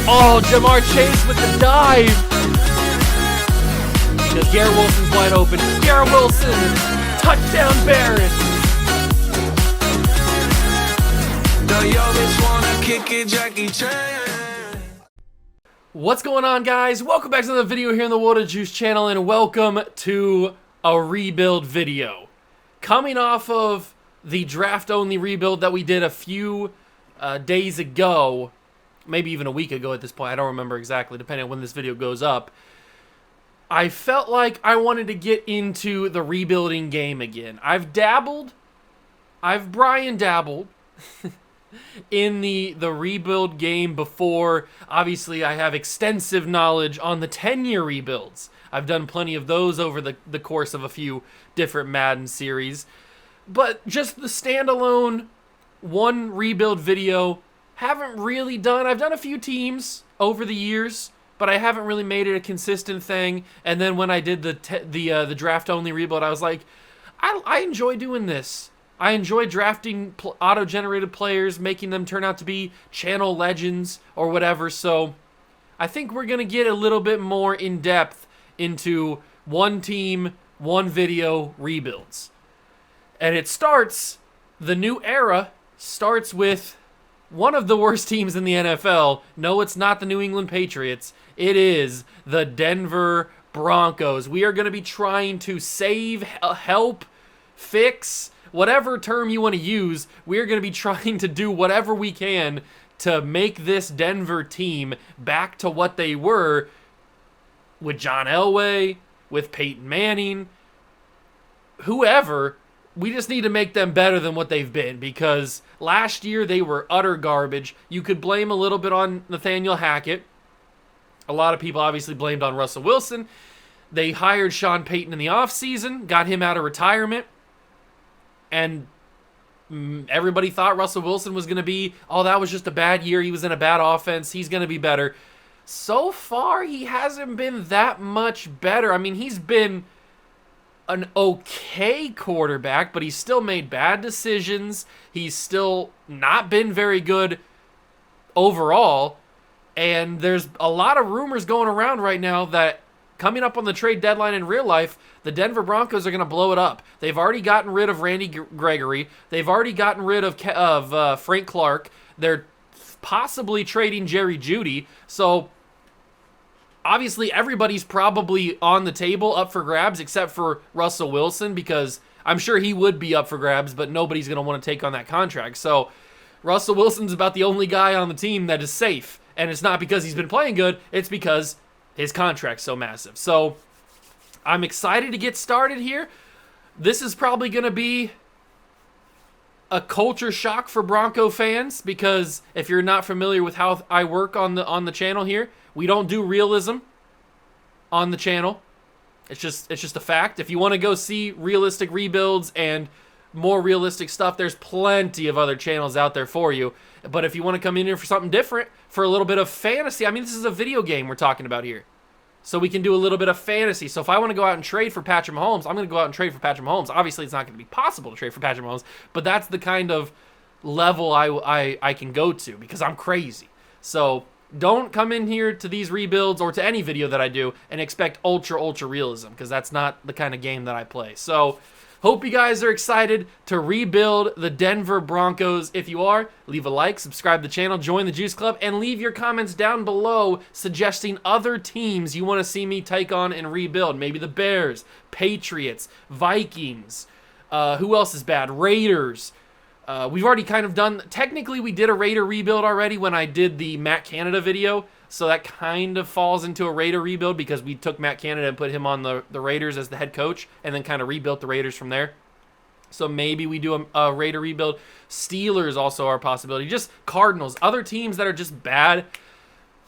Oh, Jamar Chase with the dive. Because Garrett Wilson's wide open. Garrett Wilson, touchdown Bears. What's going on, guys? Welcome back to another video here on the Water Juice channel, and welcome to a rebuild video. Coming off of the draft-only rebuild that we did a few days ago, maybe even a week ago at this point, I don't remember exactly, depending on when this video goes up, I felt like I wanted to get into the rebuilding game again. I've Brian dabbled in the rebuild game before. Obviously, I have extensive knowledge on the 10-year rebuilds. I've done plenty of those over the course of a few different Madden series. But just the standalone one rebuild video, haven't really done. I've done a few teams over the years, but I haven't really made it a consistent thing. And then when I did the draft-only rebuild, I was like, I enjoy doing this. I enjoy drafting auto-generated players, making them turn out to be channel legends or whatever. So I think we're going to get a little bit more in-depth into one team, one video rebuilds. And the new era starts with one of the worst teams in the NFL. No, it's not the New England Patriots. It is the Denver Broncos. We are going to be trying to save, help, fix, whatever term you want to use. We are going to be trying to do whatever we can to make this Denver team back to what they were with John Elway, with Peyton Manning, whoever. We just need to make them better than what they've been, because last year they were utter garbage. You could blame a little bit on Nathaniel Hackett. A lot of people obviously blamed on Russell Wilson. They hired Sean Payton in the offseason, got him out of retirement, and everybody thought Russell Wilson was going to be, that was just a bad year. He was in a bad offense. He's going to be better. So far, he hasn't been that much better. I mean, he's been an okay quarterback, but he's still made bad decisions. He's still not been very good overall. And there's a lot of rumors going around right now that coming up on the trade deadline in real life, the Denver Broncos are going to blow it up. They've already gotten rid of Randy Gregory. They've already gotten rid of Frank Clark. They're possibly trading Jerry Jeudy. So obviously, everybody's probably on the table, up for grabs, except for Russell Wilson, because I'm sure he would be up for grabs, but nobody's going to want to take on that contract. So Russell Wilson's about the only guy on the team that is safe, and it's not because he's been playing good, it's because his contract's so massive. So I'm excited to get started here. This is probably going to be a culture shock for Bronco fans, because if you're not familiar with how I work on the channel here, we don't do realism on the channel. It's just a fact. If you want to go see realistic rebuilds and more realistic stuff, there's plenty of other channels out there for you. But if you want to come in here for something different, for a little bit of fantasy, I mean, this is a video game we're talking about here. So we can do a little bit of fantasy. So if I want to go out and trade for Patrick Mahomes, I'm going to go out and trade for Patrick Mahomes. Obviously, it's not going to be possible to trade for Patrick Mahomes, but that's the kind of level I can go to, because I'm crazy. So don't come in here to these rebuilds or to any video that I do and expect ultra realism, because that's not the kind of game that I play. So hope you guys are excited to rebuild the Denver Broncos. If you are, leave a like, subscribe to the channel, join the Juice Club, and leave your comments down below suggesting other teams you want to see me take on and rebuild. Maybe the Bears, Patriots, Vikings. Who else is bad? Raiders. We've already kind of done, technically we did a Raider rebuild already when I did the Matt Canada video, so that kind of falls into a Raider rebuild, because we took Matt Canada and put him on the Raiders as the head coach, and then kind of rebuilt the Raiders from there. So maybe we do a Raider rebuild. Steelers also are a possibility. Just Cardinals, other teams that are just bad,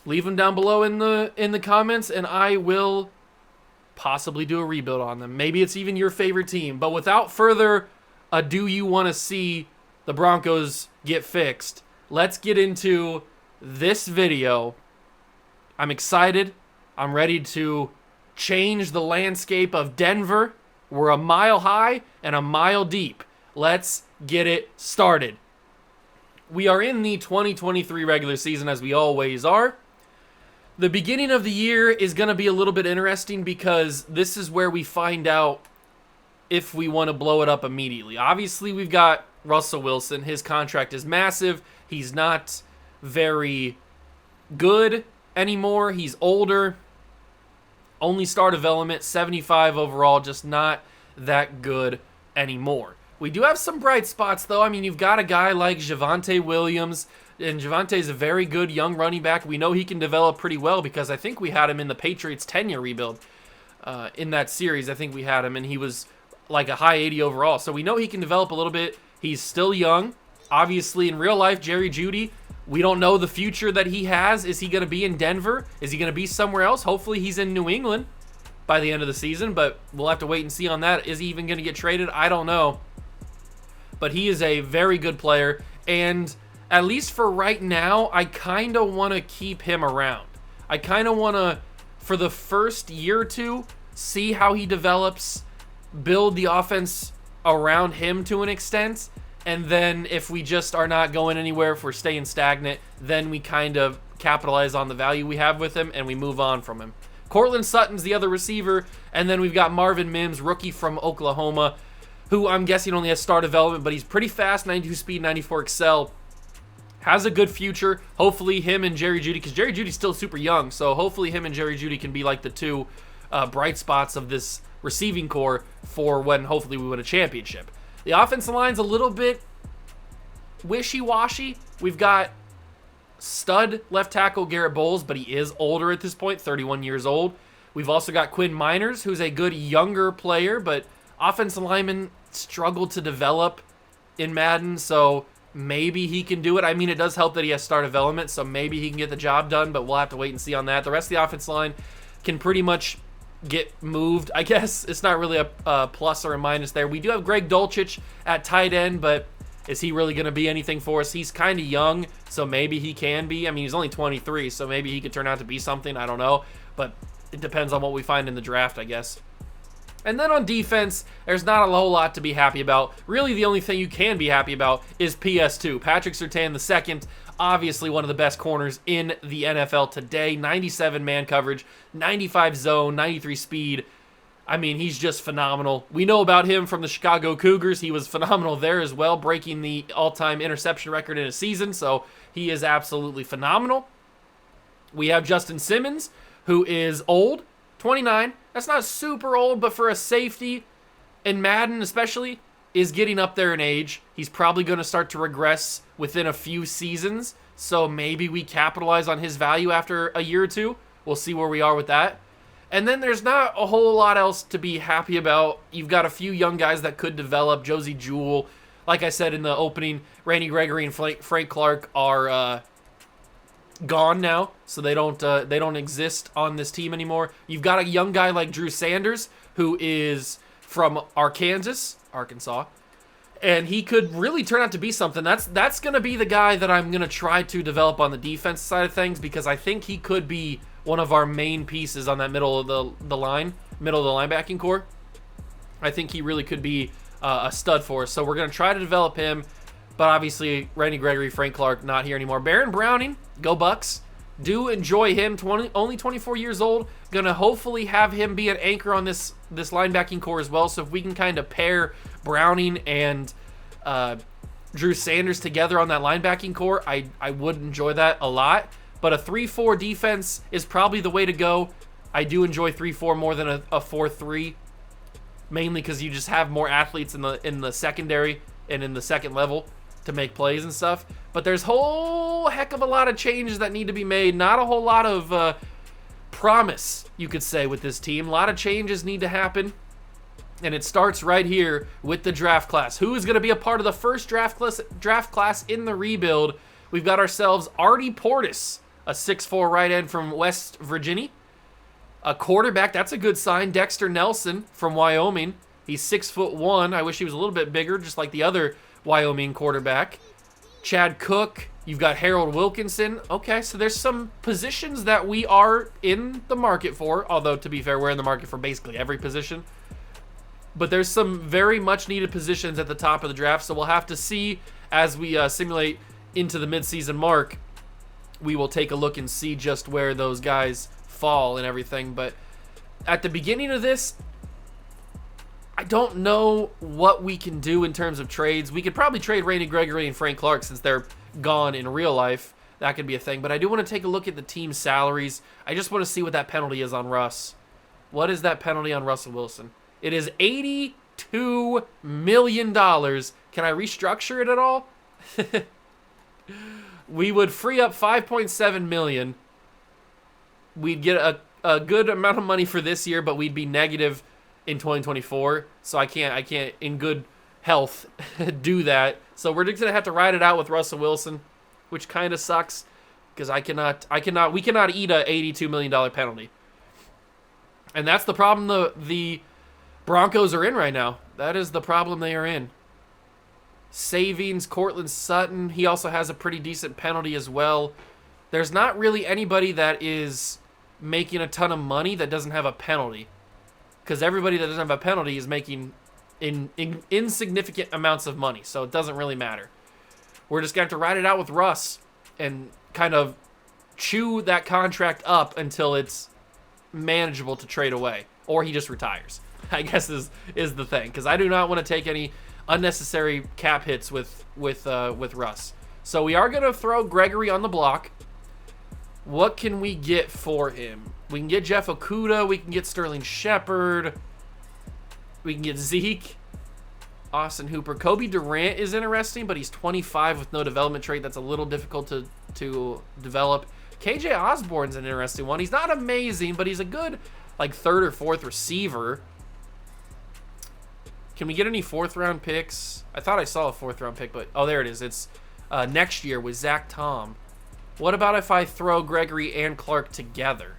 leave them down below in the comments, and I will possibly do a rebuild on them. Maybe it's even your favorite team. But without further ado, you want to see the Broncos get fixed, let's get into this video. I'm excited. I'm ready to change the landscape of Denver. We're a mile high and a mile deep. Let's get it started. we are in the 2023 regular season, as we always are. The beginning of the year is going to be a little bit interesting because this is where we find out if we want to blow it up immediately. Obviously, we've got Russell Wilson. His contract is massive. He's not very good anymore. He's older. Only star development, 75 overall, just not that good anymore. We do have some bright spots, though. I mean, you've got a guy like Javonte Williams, and Javonte's a very good young running back. We know he can develop pretty well because I think we had him in the Patriots' 10-year rebuild in that series. I think we had him, and he was like a high 80 overall. So we know he can develop a little bit. He's still young. Obviously, in real life, Jerry Jeudy, we don't know the future that he has. Is he going to be in Denver? Is he going to be somewhere else? Hopefully, he's in New England by the end of the season, but we'll have to wait and see on that. Is he even going to get traded? I don't know. But he is a very good player, and at least for right now, I kind of want to keep him around. I kind of want to, for the first year or two, see how he develops, build the offense around him to an extent, and then if we just are not going anywhere, if we're staying stagnant, then we kind of capitalize on the value we have with him and we move on from him. Cortland Sutton's the other receiver, and then we've got Marvin Mims, rookie from Oklahoma, who I'm guessing only has star development, but he's pretty fast, 92 speed, 94 excel. Has a good future. Hopefully him and Jerry Jeudy, because Jerry Jeudy's still super young, so hopefully him and Jerry Jeudy can be like the two bright spots of this receiving core for when hopefully we win a championship. The offensive line's a little bit wishy-washy. We've got stud left tackle Garrett Bowles, but he is older at this point, 31 years old. We've also got Quinn Miners, who's a good younger player, but offensive linemen struggle to develop in Madden, so maybe he can do it. I mean, it does help that he has star development, so maybe he can get the job done, but we'll have to wait and see on that. The rest of the offensive line can pretty much get moved, I guess. It's not really a plus or a minus there. We do have Greg Dulcich at tight end, but is he really going to be anything for us? He's kind of young, so maybe he can be. I mean, he's only 23, so maybe he could turn out to be something. I don't know, but it depends on what we find in the draft, I guess. And then on defense, there's not a whole lot to be happy about. Really, the only thing you can be happy about is PS2. Patrick Surtain II, obviously one of the best corners in the NFL today. 97 man coverage, 95 zone, 93 speed. I mean, he's just phenomenal. We know about him from the Chicago Cougars. He was phenomenal there as well, breaking the all-time interception record in a season, so he is absolutely phenomenal. We have Justin Simmons, who is old, 29. That's not super old, but for a safety in Madden especially, is getting up there in age. He's probably going to start to regress within a few seasons, so maybe we capitalize on his value after a year or two. We'll see where we are with that. And then there's not a whole lot else to be happy about. You've got a few young guys that could develop. Josie Jewell, like I said in the opening, Randy Gregory and Frank Clark are gone now, so they don't exist on this team anymore. You've got a young guy like Drew Sanders, who is from Arkansas, and he could really turn out to be something. That's going to be the guy that I'm going to try to develop on the defense side of things, because I think he could be one of our main pieces on that middle of the linebacking core. I think he really could be a stud for us, so we're going to try to develop him. But obviously, Randy Gregory, Frank Clark, not here anymore. Baron Browning, go Bucks. Do enjoy him, only 24 years old. Gonna hopefully have him be an anchor on this linebacking core as well. So if we can kind of pair Browning and Drew Sanders together on that linebacking core, I would enjoy that a lot. But a 3-4 defense is probably the way to go. I do enjoy 3-4 more than a 4-3, mainly because you just have more athletes in the secondary and in the second level to make plays and stuff. But there's a whole heck of a lot of changes that need to be made. Not a whole lot of promise, you could say, with this team. A lot of changes need to happen. And it starts right here with the draft class. Who is going to be a part of the first draft class in the rebuild? We've got ourselves Artie Portis, a 6'4 right end from West Virginia. A quarterback, that's a good sign. Dexter Nelson from Wyoming. He's 6'1". I wish he was a little bit bigger, just like the other Wyoming quarterback. Chad Cook. You've got Harold Wilkinson. Okay, so there's some positions that we are in the market for, although to be fair, we're in the market for basically every position. But there's some very much needed positions at the top of the draft, so we'll have to see as we simulate into the midseason mark, we will take a look and see just where those guys fall and everything. But at the beginning of this, I don't know what we can do in terms of trades. We could probably trade Randy Gregory and Frank Clark since they're gone in real life. That could be a thing. But I do want to take a look at the team's salaries. I just want to see what that penalty is on Russ. What is that penalty on Russell Wilson? It is $82 million. Can I restructure it at all? We would free up $5.7 million. We'd get a good amount of money for this year, but we'd be negative in 2024. So I can't in good health do that. So we're just gonna have to ride it out with Russell Wilson, which kind of sucks because we cannot eat a $82 million penalty. And that's the problem the Broncos are in right now. That is the problem they are in. Savings, Cortland Sutton, he also has a pretty decent penalty as well. There's not really anybody that is making a ton of money that doesn't have a penalty. Because everybody that doesn't have a penalty is making insignificant amounts of money. So it doesn't really matter. We're just going to have to ride it out with Russ and kind of chew that contract up until it's manageable to trade away. Or he just retires, I guess is the thing. Because I do not want to take any unnecessary cap hits with Russ. So we are going to throw Gregory on the block. What can we get for him? We can get Jeff Okudah. We can get Sterling Shepard. We can get Zeke. Austin Hooper. Kobe Durant is interesting, but he's 25 with no development trait. That's a little difficult to develop. KJ Osborne's an interesting one. He's not amazing, but he's a good like third or fourth receiver. Can we get any fourth-round picks? I thought I saw a fourth-round pick, but... Oh, there it is. It's next year with Zach Tom. What about if I throw Gregory and Clark together?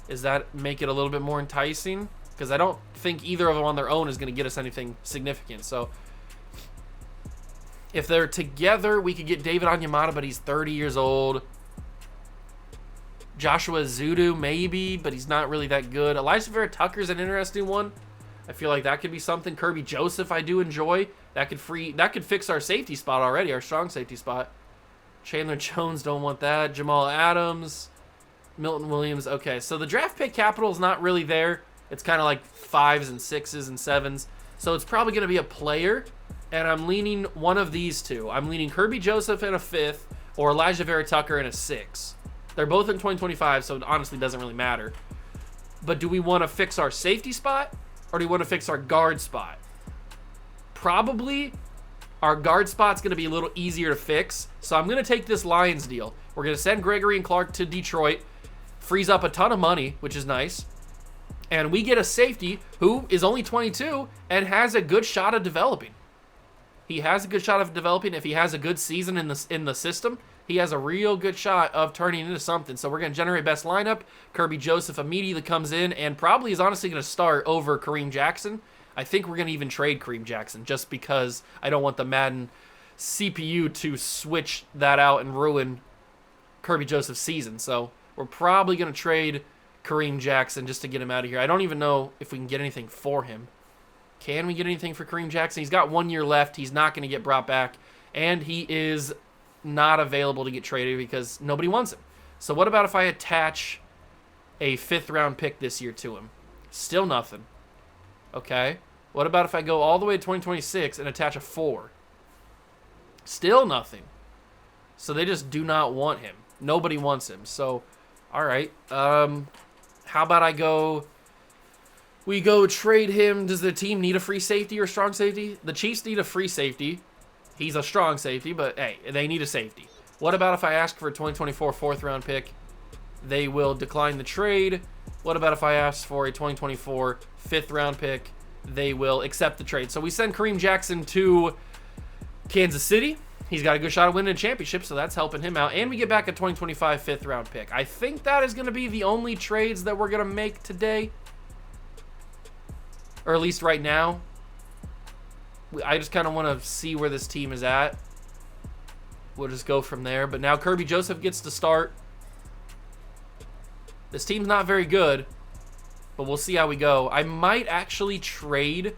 Does that make it a little bit more enticing? Because I don't think either of them on their own is going to get us anything significant. So, if they're together, we could get David Onyemata, but he's 30 years old. Joshua Zudu, maybe, but he's not really that good. Elijah Vera Tucker's an interesting one. I feel like that could be something. Kirby Joseph, I do enjoy. That could fix our safety spot already, our strong safety spot. Chandler Jones, don't want that. Jamal Adams, Milton Williams. Okay, so the draft pick capital is not really there. It's kind of like 5s and 6s and 7s. So it's probably going to be a player, and I'm leaning one of these two. I'm leaning Kirby Joseph in a 5th or Elijah Vera Tucker in a 6. They're both in 2025, so it honestly doesn't really matter. But do we want to fix our safety spot? Or do we want to fix our guard spot? Probably our guard spot's going to be a little easier to fix. So I'm going to take this Lions deal. We're going to send Gregory and Clark to Detroit. Frees up a ton of money, which is nice. And we get a safety who is only 22 and has a good shot of developing. He has a good shot of developing. If he has a good season in the system, he has a real good shot of turning into something. So we're going to generate best lineup. Kirby Joseph immediately comes in and probably is honestly going to start over Kareem Jackson. I think we're going to even trade Kareem Jackson just because I don't want the Madden CPU to switch that out and ruin Kirby Joseph's season. So we're probably going to trade Kareem Jackson just to get him out of here. I don't even know if we can get anything for him. Can we get anything for Kareem Jackson? He's got 1 year left. He's not going to get brought back. And he is not available to get traded because nobody wants him. So what about if I attach a 5th round pick this year to him? Still nothing. Okay. What about if I go all the way to 2026 and attach a 4? Still nothing. So they just do not want him. Nobody wants him. So, all right. How about we go trade him. Does the team need a free safety or strong safety? The Chiefs need a free safety. He's a strong safety, but hey, they need a safety. What about if I ask for a 2024 4th round pick? They will decline the trade. What about if I ask for a 2024 5th round pick? They will accept the trade. So we send Kareem Jackson to Kansas City. He's got a good shot of winning a championship, so that's helping him out. And we get back a 2025 5th round pick. I think that is going to be the only trades that we're going to make today. Or at least right now. I just kind of want to see where this team is at. We'll just go from there. But now Kirby Joseph gets to start. This team's not very good, but we'll see how we go. I might actually trade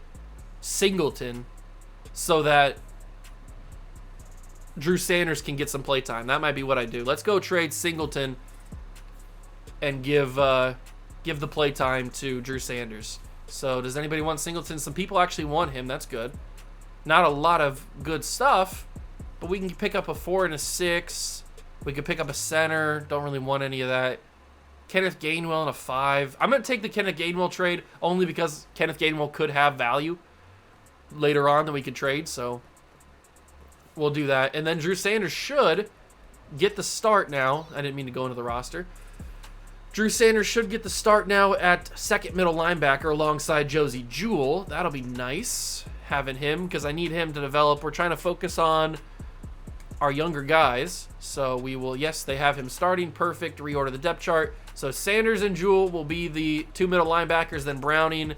Singleton so that Drew Sanders can get some play time. That might be what I do. Let's go trade Singleton and give the play time to Drew Sanders. So does anybody want Singleton? Some people actually want him. That's good. Not a lot of good stuff, but we can pick up a 4 and a 6. We could pick up a center. Don't really want any of that. Kenneth Gainwell and a 5. I'm going to take the Kenneth Gainwell trade only because Kenneth Gainwell could have value later on that we could trade. So we'll do that. And then Drew Sanders should get the start now. I didn't mean to go into the roster. Drew Sanders should get the start now at second middle linebacker alongside Josie Jewell. That'll be nice having him because I need him to develop. We're trying to focus on our younger guys. So we will, yes, they have him starting. Perfect. Reorder the depth chart. So Sanders and Jewell will be the 2 middle linebackers, then Browning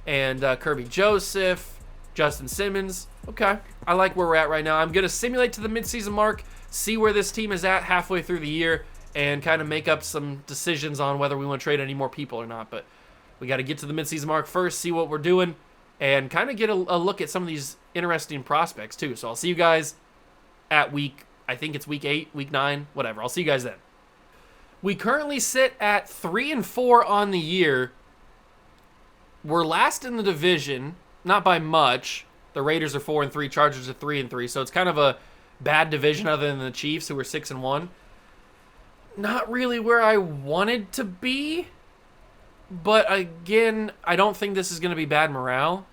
and Kirby Joseph, Justin Simmons. Okay, I like where we're at right now. I'm going to simulate to the midseason mark, see where this team is at halfway through the year, and kind of make up some decisions on whether we want to trade any more people or not. But we got to get to the midseason mark first, see what we're doing, and kind of get a look at some of these interesting prospects too. So I'll see you guys at I think it's week 8, week 9, whatever. I'll see you guys then. We currently sit at 3-4 on the year. We're last in the division, not by much. The Raiders are 4-3, Chargers are 3-3. So it's kind of a bad division other than the Chiefs, who are 6-1. Not really where I wanted to be. But again, I don't think this is going to be bad morale.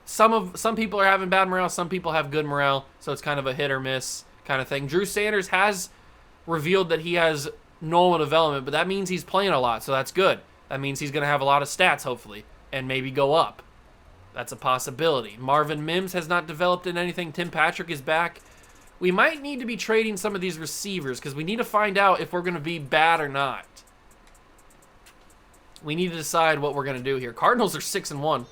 Some people are having bad morale, some people have good morale, so it's kind of a hit or miss kind of thing. Drew Sanders has revealed that he has normal development, but that means he's playing a lot, so that's good. That means he's going to have a lot of stats, hopefully, and maybe go up. That's a possibility. Marvin Mims has not developed in anything. Tim Patrick is back. We might need to be trading some of these receivers because we need to find out if we're going to be bad or not. We need to decide what we're going to do here. Cardinals are 6-1.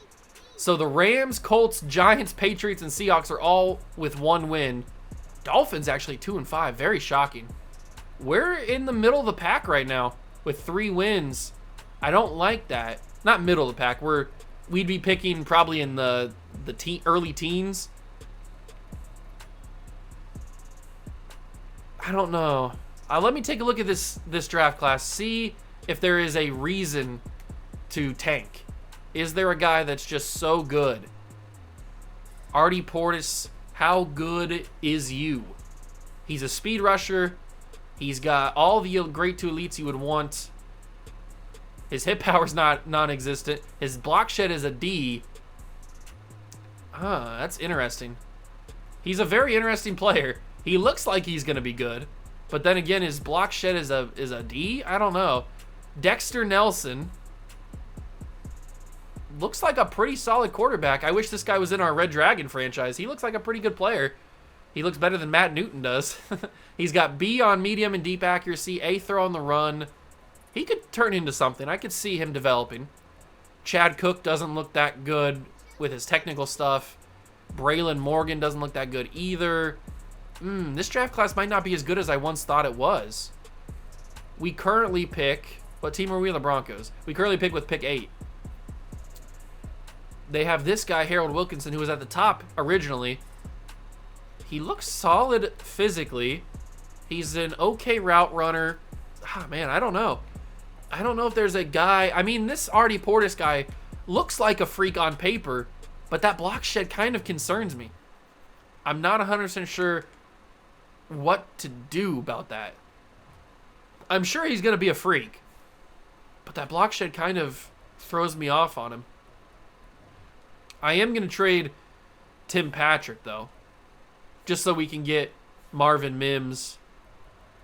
So the Rams, Colts, Giants, Patriots, and Seahawks are all with 1 win. Dolphins actually 2-5. Very shocking. We're in the middle of the pack right now with 3 wins. I don't like that. Not middle of the pack. We'd be picking probably in the early teens. I don't know. Let me take a look at this draft class. See if there is a reason to tank. Is there a guy that's just so good? Artie Portis, how good is you? He's a speed rusher. He's got all the great 2 elites you would want. His hit power's non-existent. His block shed is a D. That's interesting. He's a very interesting player. He looks like he's going to be good. But then again, his block shed is a D? I don't know. Dexter Nelson looks like a pretty solid quarterback. I wish this guy was in our Red Dragon franchise. He looks like a pretty good player. He looks better than Matt Newton does. He's got B on medium and deep accuracy, A throw on the run. He could turn into something. I could see him developing. Chad Cook doesn't look that good with his technical stuff. Braylon Morgan doesn't look that good either. This draft class might not be as good as I once thought it was. We currently pick... What team are we? The Broncos. We currently pick with pick 8. They have this guy, Harold Wilkinson, who was at the top originally. He looks solid physically. He's an okay route runner. Man, I don't know. I don't know if there's a guy... I mean, this Artie Portis guy looks like a freak on paper, but that block shed kind of concerns me. I'm not 100% sure what to do about that. I'm sure he's going to be a freak, but that block shed kind of throws me off on him. I am going to trade Tim Patrick, though, just so we can get Marvin Mims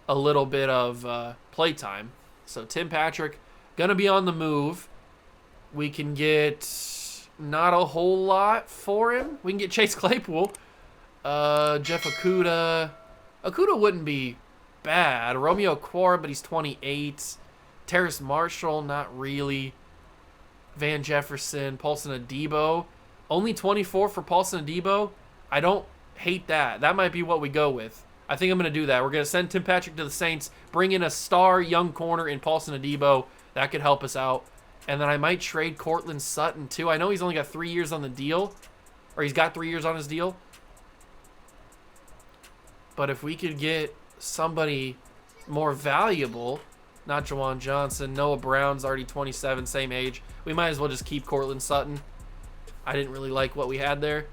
a little bit of playtime. So Tim Patrick, going to be on the move. We can get not a whole lot for him. We can get Chase Claypool. Jeff Okudah. Okudah wouldn't be bad. Romeo Quar, but he's 28. Terrace Marshall, not really. Van Jefferson, Paulson Adebo. Only 24 for Paulson Adebo. I don't hate that. That might be what we go with. I think I'm going to do that. We're going to send Tim Patrick to the Saints, bring in a star young corner in Paulson Adebo. That could help us out. And then I might trade Cortland Sutton, too. I know he's only got 3 years on the deal. Or he's got 3 years on his deal. But if we could get somebody more valuable, not Jawan Johnson, Noah Brown's already 27, same age. We might as well just keep Cortland Sutton. I didn't really like what we had there.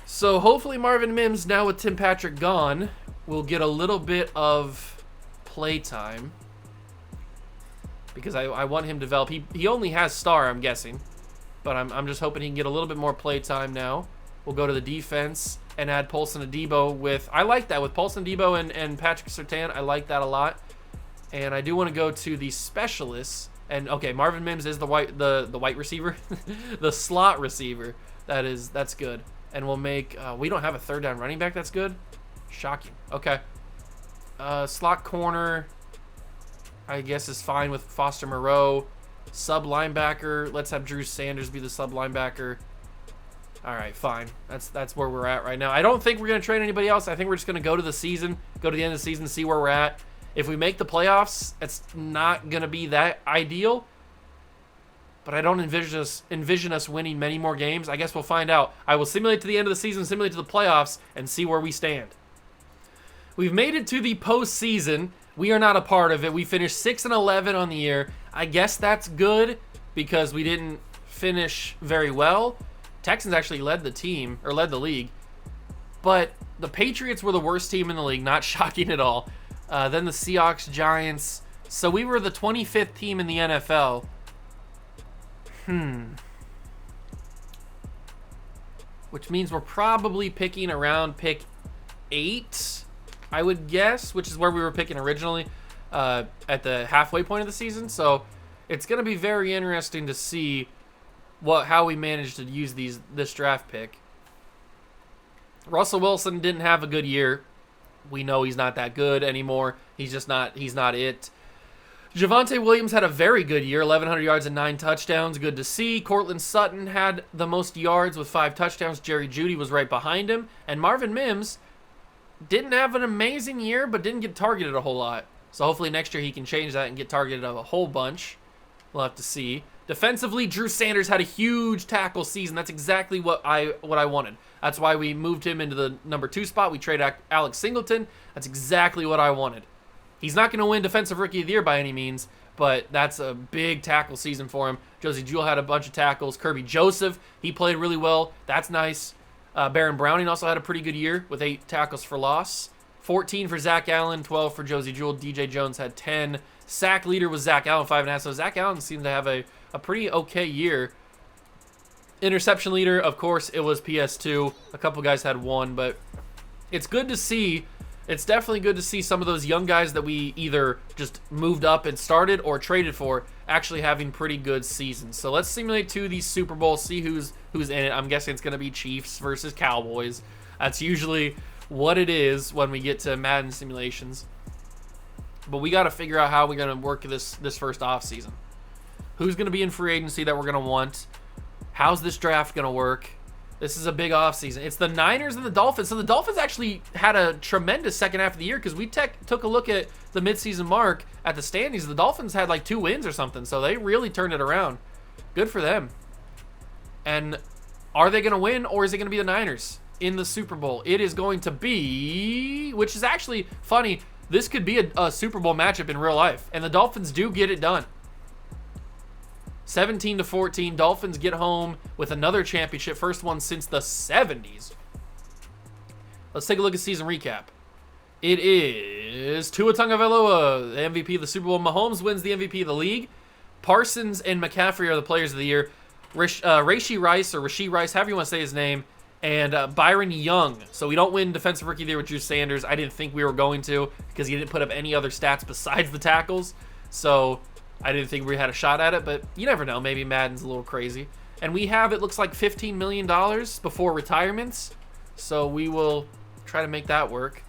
So hopefully Marvin Mims, now with Tim Patrick gone, will get a little bit of play time. Because I want him to develop. He only has star, I'm guessing. But I'm just hoping he can get a little bit more play time now. We'll go to the defense and add Paulson Adebo with... I like that. With Paulson Adebo and Patrick Surtain, I like that a lot. And I do want to go to the specialists. And, okay, Marvin Mims is the white receiver. The slot receiver. That's good. And we'll make... we don't have a third down running back that's good? Shocking. Okay. Slot corner, I guess, is fine with Foster Moreau. Sub linebacker, let's have Drew Sanders be the sub linebacker. All right, fine. That's where we're at right now. I don't think we're going to trade anybody else. I think we're just going to go to the season, go to the end of the season, see where we're at. If we make the playoffs, it's not going to be that ideal. But I don't envision us winning many more games. I guess we'll find out. I will simulate to the end of the season, simulate to the playoffs, and see where we stand. We've made it to the postseason. We are not a part of it. We finished 6-11 on the year. I guess that's good because we didn't finish very well. Texans actually led the league. But the Patriots were the worst team in the league, not shocking at all. Then the Seahawks, Giants. So we were the 25th team in the NFL. Which means we're probably picking around pick 8, I would guess, which is where we were picking originally at the halfway point of the season. So it's going to be very interesting to see how we managed to use this draft pick. Russell Wilson didn't have a good year. We know he's not that good anymore. He's not it. Javonte Williams had a very good year, 1,100 yards and 9 touchdowns. Good to see. Cortland Sutton had the most yards with 5 touchdowns. Jerry Jeudy was right behind him. And Marvin Mims didn't have an amazing year, but didn't get targeted a whole lot. So hopefully next year he can change that and get targeted a whole bunch. We'll have to see. Defensively, Drew Sanders had a huge tackle season. That's exactly what I wanted. That's why we moved him into the number 2 spot. We traded Alex Singleton. That's exactly what I wanted. He's not going to win Defensive Rookie of the Year by any means, but that's a big tackle season for him. Josie Jewell had a bunch of tackles. Kirby Joseph, he played really well. That's nice. Baron Browning also had a pretty good year with 8 tackles for loss. 14 for Zach Allen, 12 for Josie Jewell. DJ Jones had 10. Sack leader was Zach Allen, 5.5. So Zach Allen seemed to have a pretty okay year. Interception leader, of course, it was PS2. A couple guys had 1, but it's good to see. It's definitely good to see some of those young guys that we either just moved up and started or traded for actually having pretty good seasons. So let's simulate to the Super Bowl, see who's in it. I'm guessing it's going to be Chiefs versus Cowboys. That's usually what it is when we get to Madden simulations. But we got to figure out how we're going to work this first offseason. Who's going to be in free agency that we're going to want? How's this draft going to work? This is a big offseason. It's the Niners and the Dolphins. So the Dolphins actually had a tremendous second half of the year because we took a look at the midseason mark at the standings. The Dolphins had like 2 wins or something, so they really turned it around. Good for them. And are they going to win, or is it going to be the Niners in the Super Bowl? It is going to be, which is actually funny, this could be a Super Bowl matchup in real life, and the Dolphins do get it done. 17-14, Dolphins get home with another championship, first one since the 70s. Let's take a look at season recap. It is Tua Tagovailoa, the MVP of the Super Bowl. Mahomes wins the MVP of the league. Parsons and McCaffrey are the players of the year. Rashee Rice, however you want to say his name, and Byron Young. So we don't win Defensive Rookie of the Year with Drew Sanders. I didn't think we were going to because he didn't put up any other stats besides the tackles. So I didn't think we had a shot at it, but you never know. Maybe Madden's a little crazy. And we have, it looks like, $15 million before retirements. So we will try to make that work.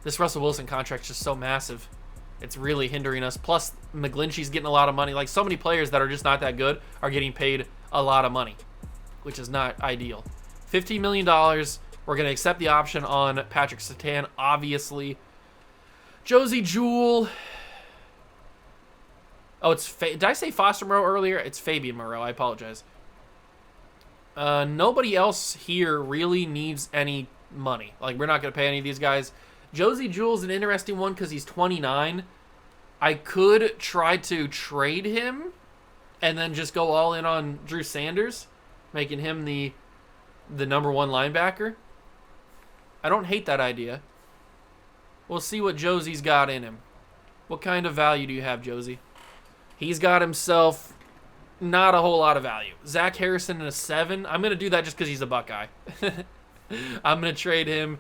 This Russell Wilson contract's just so massive. It's really hindering us. Plus, McGlinchey's getting a lot of money. Like, so many players that are just not that good are getting paid a lot of money, which is not ideal. $15 million. We're going to accept the option on Patrick Surtain, obviously. Josie Jewell. Oh, did I say Foster Moreau earlier? It's Fabian Moreau. I apologize. Nobody else here really needs any money. Like, we're not going to pay any of these guys. Josie Jewell's an interesting one because he's 29. I could try to trade him and then just go all in on Drew Sanders, making him the number 1 linebacker. I don't hate that idea. We'll see what Josie's got in him. What kind of value do you have, Josie? He's got himself not a whole lot of value. Zach Harrison in a 7. I'm going to do that just because he's a Buckeye. I'm going to trade him,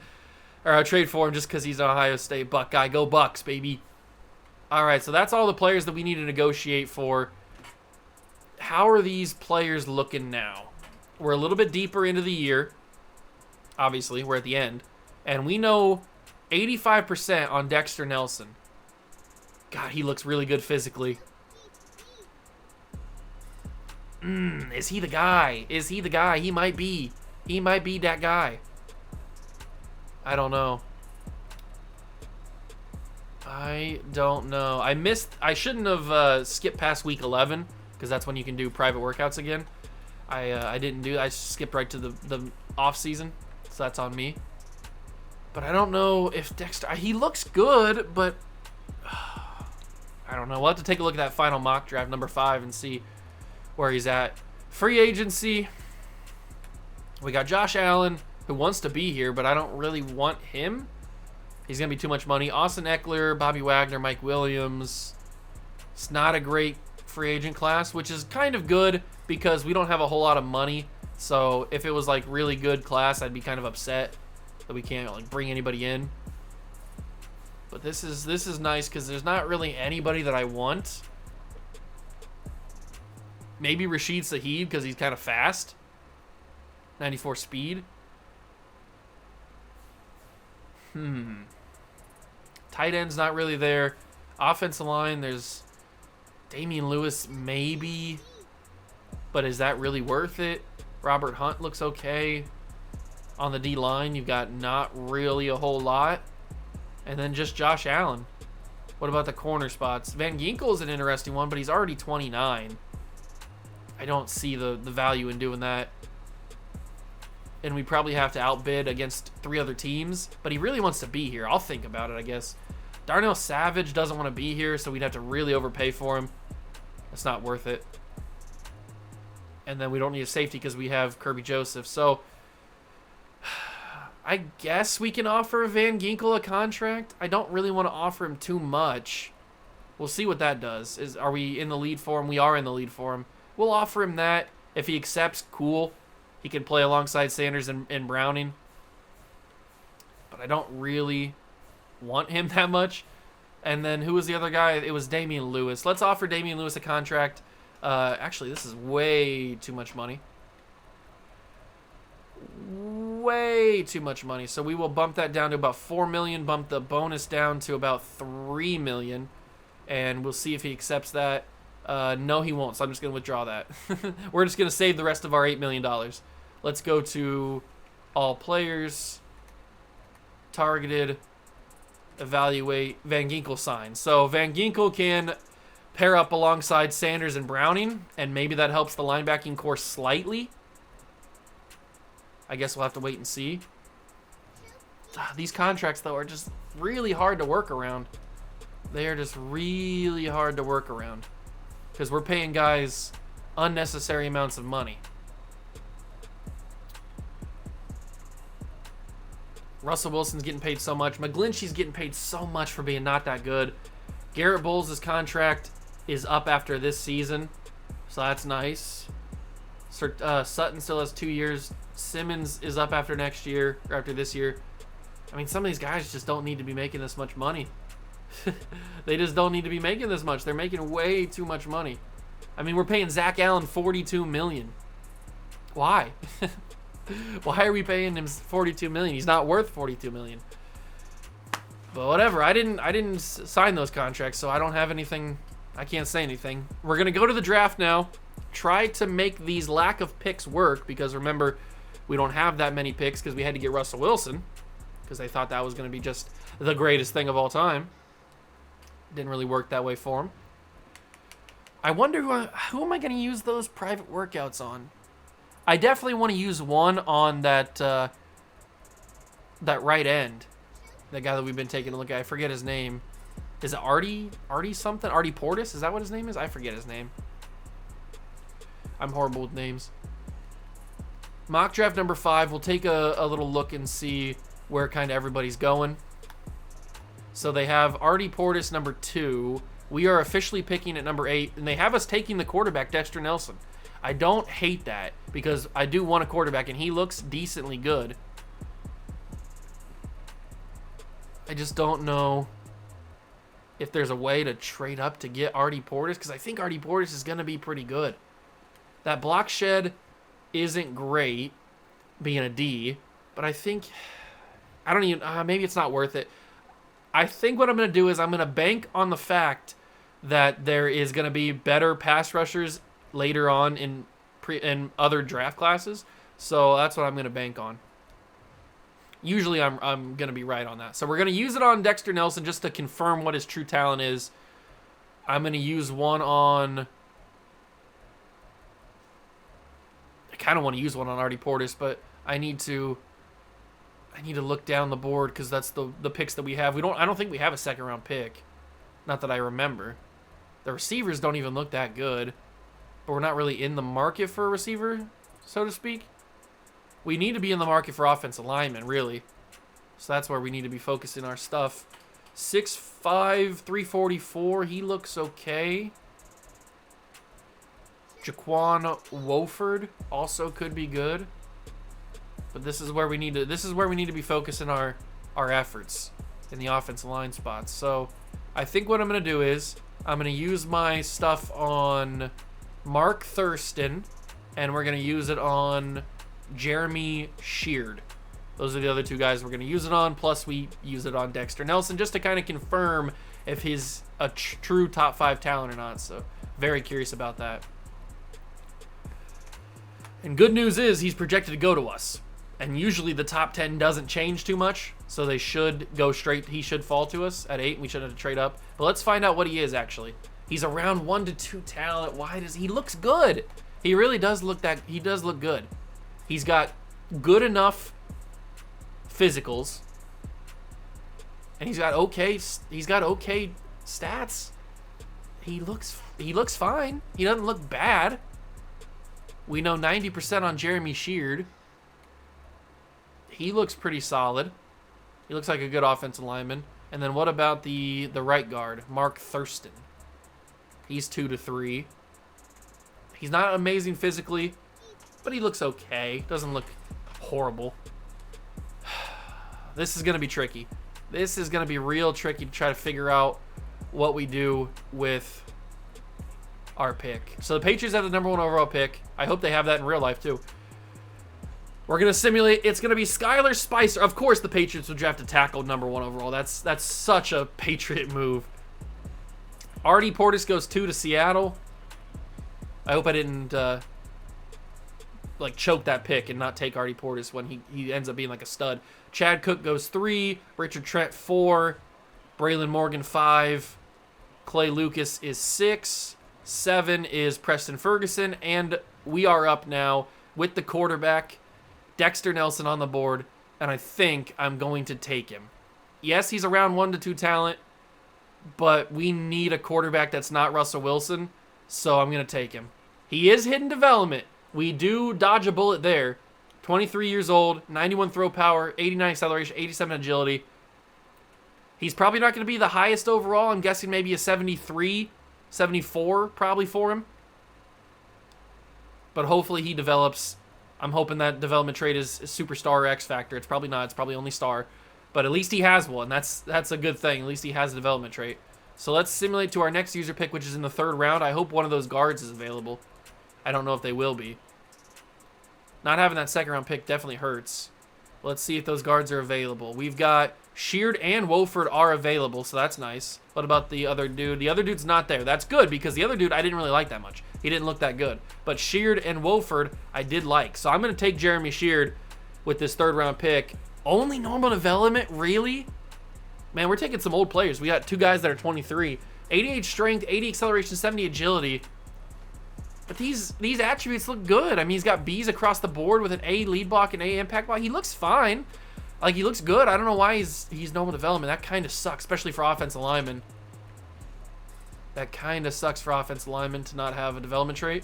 or I'll trade for him just because he's an Ohio State Buckeye. Go Bucks, baby. All right, so that's all the players that we need to negotiate for. How are these players looking now? We're a little bit deeper into the year. Obviously, we're at the end. And we know 85% on Dexter Nelson. God, he looks really good physically. Is he the guy? Is he the guy? He might be. He might be that guy. I don't know. I don't know. I shouldn't have skipped past week 11 because that's when you can do private workouts again. I didn't do. I skipped right to the off season, so that's on me. But I don't know if Dexter. He looks good, but I don't know. We'll have to take a look at that final mock draft, number 5, and see where he's at. Free agency. We got Josh Allen, who wants to be here, but I don't really want him. He's going to be too much money. Austin Eckler, Bobby Wagner, Mike Williams. It's not a great free agent class, which is kind of good because we don't have a whole lot of money. So if it was like really good class, I'd be kind of upset that we can't like bring anybody in. But this is nice because there's not really anybody that I want. Maybe Rashid Shaheed because he's kind of fast. 94 speed. Tight end's not really there. Offensive line, there's Damian Lewis maybe. But is that really worth it? Robert Hunt looks okay. On the D-line, you've got not really a whole lot. And then just Josh Allen. What about the corner spots? Van Ginkel's an interesting one, but he's already 29. I don't see the value in doing that. And we probably have to outbid against 3 other teams. But he really wants to be here. I'll think about it, I guess. Darnell Savage doesn't want to be here, so we'd have to really overpay for him. It's not worth it. And then we don't need a safety because we have Kirby Joseph. So I guess we can offer Van Ginkel a contract. I don't really want to offer him too much. We'll see what that does. Are we in the lead for him? We are in the lead for him. We'll offer him that. If he accepts, cool. He can play alongside Sanders and Browning. But I don't really want him that much. And then who was the other guy? It was Damian Lewis. Let's offer Damian Lewis a contract. Actually, this is way too much money. Way too much money. So we will bump that down to about $4 million. Bump the bonus down to about $3 million. And we'll see if he accepts that. No, he won't. So I'm just going to withdraw that. We're just going to save the rest of our $8 million. Let's go to all players. Targeted. Evaluate. Van Ginkel signs. So Van Ginkel can pair up alongside Sanders and Browning. And maybe that helps the linebacking core slightly. I guess we'll have to wait and see. These contracts, though, are just really hard to work around. They are just really hard to work around. Because we're paying guys unnecessary amounts of money. Russell Wilson's getting paid so much. McGlinchey's getting paid so much for being not that good. Garrett Bowles' contract is up after this season. So that's nice. Sutton still has 2 years. Simmons is up after next year, or after this year. I mean, some of these guys just don't need to be making this much money. They just don't need to be making this much. They're making way too much money. I mean, we're paying Zach Allen $42 million. Why? Why are we paying him $42 million? He's not worth $42 million. But whatever. I didn't sign those contracts, so I don't have anything. I can't say anything. We're gonna go to the draft now. Try to make these lack of picks work because remember, we don't have that many picks because we had to get Russell Wilson because they thought that was going to be just the greatest thing of all time. Didn't really work that way for him. I wonder who am I going to use those private workouts on? I definitely want to use one on that right end. The guy that we've been taking a look at. I forget his name. Is it Artie? Artie something? Artie Portis? Is that what his name is? I forget his name. I'm horrible with names. Mock draft number 5. We'll take a little look and see where kind of everybody's going. So they have Artie Portis number 2. We are officially picking at number 8, and they have us taking the quarterback, Dexter Nelson. I don't hate that because I do want a quarterback, and he looks decently good. I just don't know if there's a way to trade up to get Artie Portis, because I think Artie Portis is going to be pretty good. That block shed isn't great, being a D, but I think, I don't even, maybe it's not worth it. I think what I'm going to do is I'm going to bank on the fact that there is going to be better pass rushers later on in other draft classes. So that's what I'm going to bank on. Usually I'm going to be right on that. So we're going to use it on Dexter Nelson just to confirm what his true talent is. I'm going to use one on, I kind of want to use one on Artie Portis, but I need to look down the board because that's the picks that we have. I don't think we have a second round pick. Not that I remember. The receivers don't even look that good. But we're not really in the market for a receiver, so to speak. We need to be in the market for offensive linemen, really. So that's where we need to be focusing our stuff. 6'5", 344. He looks okay. Jaquan Wolford also could be good. But this is where we need to be focusing our efforts in the offensive line spots. So I think what I'm going to do is I'm going to use my stuff on Mark Thurston, and we're going to use it on Jeremy Sheard. Those are the other two guys we're going to use it on, plus we use it on Dexter Nelson just to kind of confirm if he's a true top 5 talent or not. So very curious about that. And good news is he's projected to go to us. And usually the top 10 doesn't change too much, so they should go straight. He should fall to us at 8. We should have to trade up. But let's find out what he is, actually. He's around 1 to 2 talent. Why does he looks good? He really does look he does look good. He's got good enough physicals. And he's got okay stats. He looks fine. He doesn't look bad. We know 90% on Jeremy Sheard. He looks pretty solid. He looks like a good offensive lineman. And then what about the right guard, Mark Thurston? He's 2 to 3. He's not amazing physically, but he looks okay. Doesn't look horrible. This is going to be tricky. This is going to be real tricky to try to figure out what we do with our pick. So the Patriots have the number 1 overall pick. I hope they have that in real life too. We're going to simulate. It's going to be Skylar Spicer. Of course, the Patriots would draft a tackle number 1 overall. That's such a Patriot move. Artie Portis goes 2 to Seattle. I hope I didn't choke that pick and not take Artie Portis when he ends up being like a stud. Chad Cook goes 3. Richard Trent 4. Braylon Morgan 5. Clay Lucas is 6. 7 is Preston Ferguson. And we are up now with the quarterback, Dexter Nelson, on the board, and I think I'm going to take him. Yes, he's around 1 to 2 talent, but we need a quarterback that's not Russell Wilson, so I'm going to take him. He is hidden development. We do dodge a bullet there. 23 years old, 91 throw power, 89 acceleration, 87 agility. He's probably not going to be the highest overall. I'm guessing maybe a 73, 74 probably for him. But hopefully he develops. I'm hoping that development trait is superstar or X factor. It's probably not. It's probably only star. But at least he has one. That's a good thing. At least he has a development trait. So let's simulate to our next user pick, which is in the 3rd round. I hope one of those guards is available. I don't know if they will be. Not having that 2nd round pick definitely hurts. Let's see if those guards are available. We've got Sheard and Wolford are available, so that's nice. What about the other dude? The other dude's not there. That's good because the other dude I didn't really like that much. He didn't look that good. But Sheard and Wolford I did like. So I'm going to take Jeremy Sheard with this 3rd round pick. Only normal development? Really? Man, we're taking some old players. We got 2 guys that are 23. 88 strength, 80 acceleration, 70 agility. But these attributes look good. I mean, he's got B's across the board with an A lead block and A impact block. He looks fine. Like, he looks good. I don't know why he's normal development. That kind of sucks, especially for offensive linemen. That kind of sucks for offensive linemen to not have a development trait.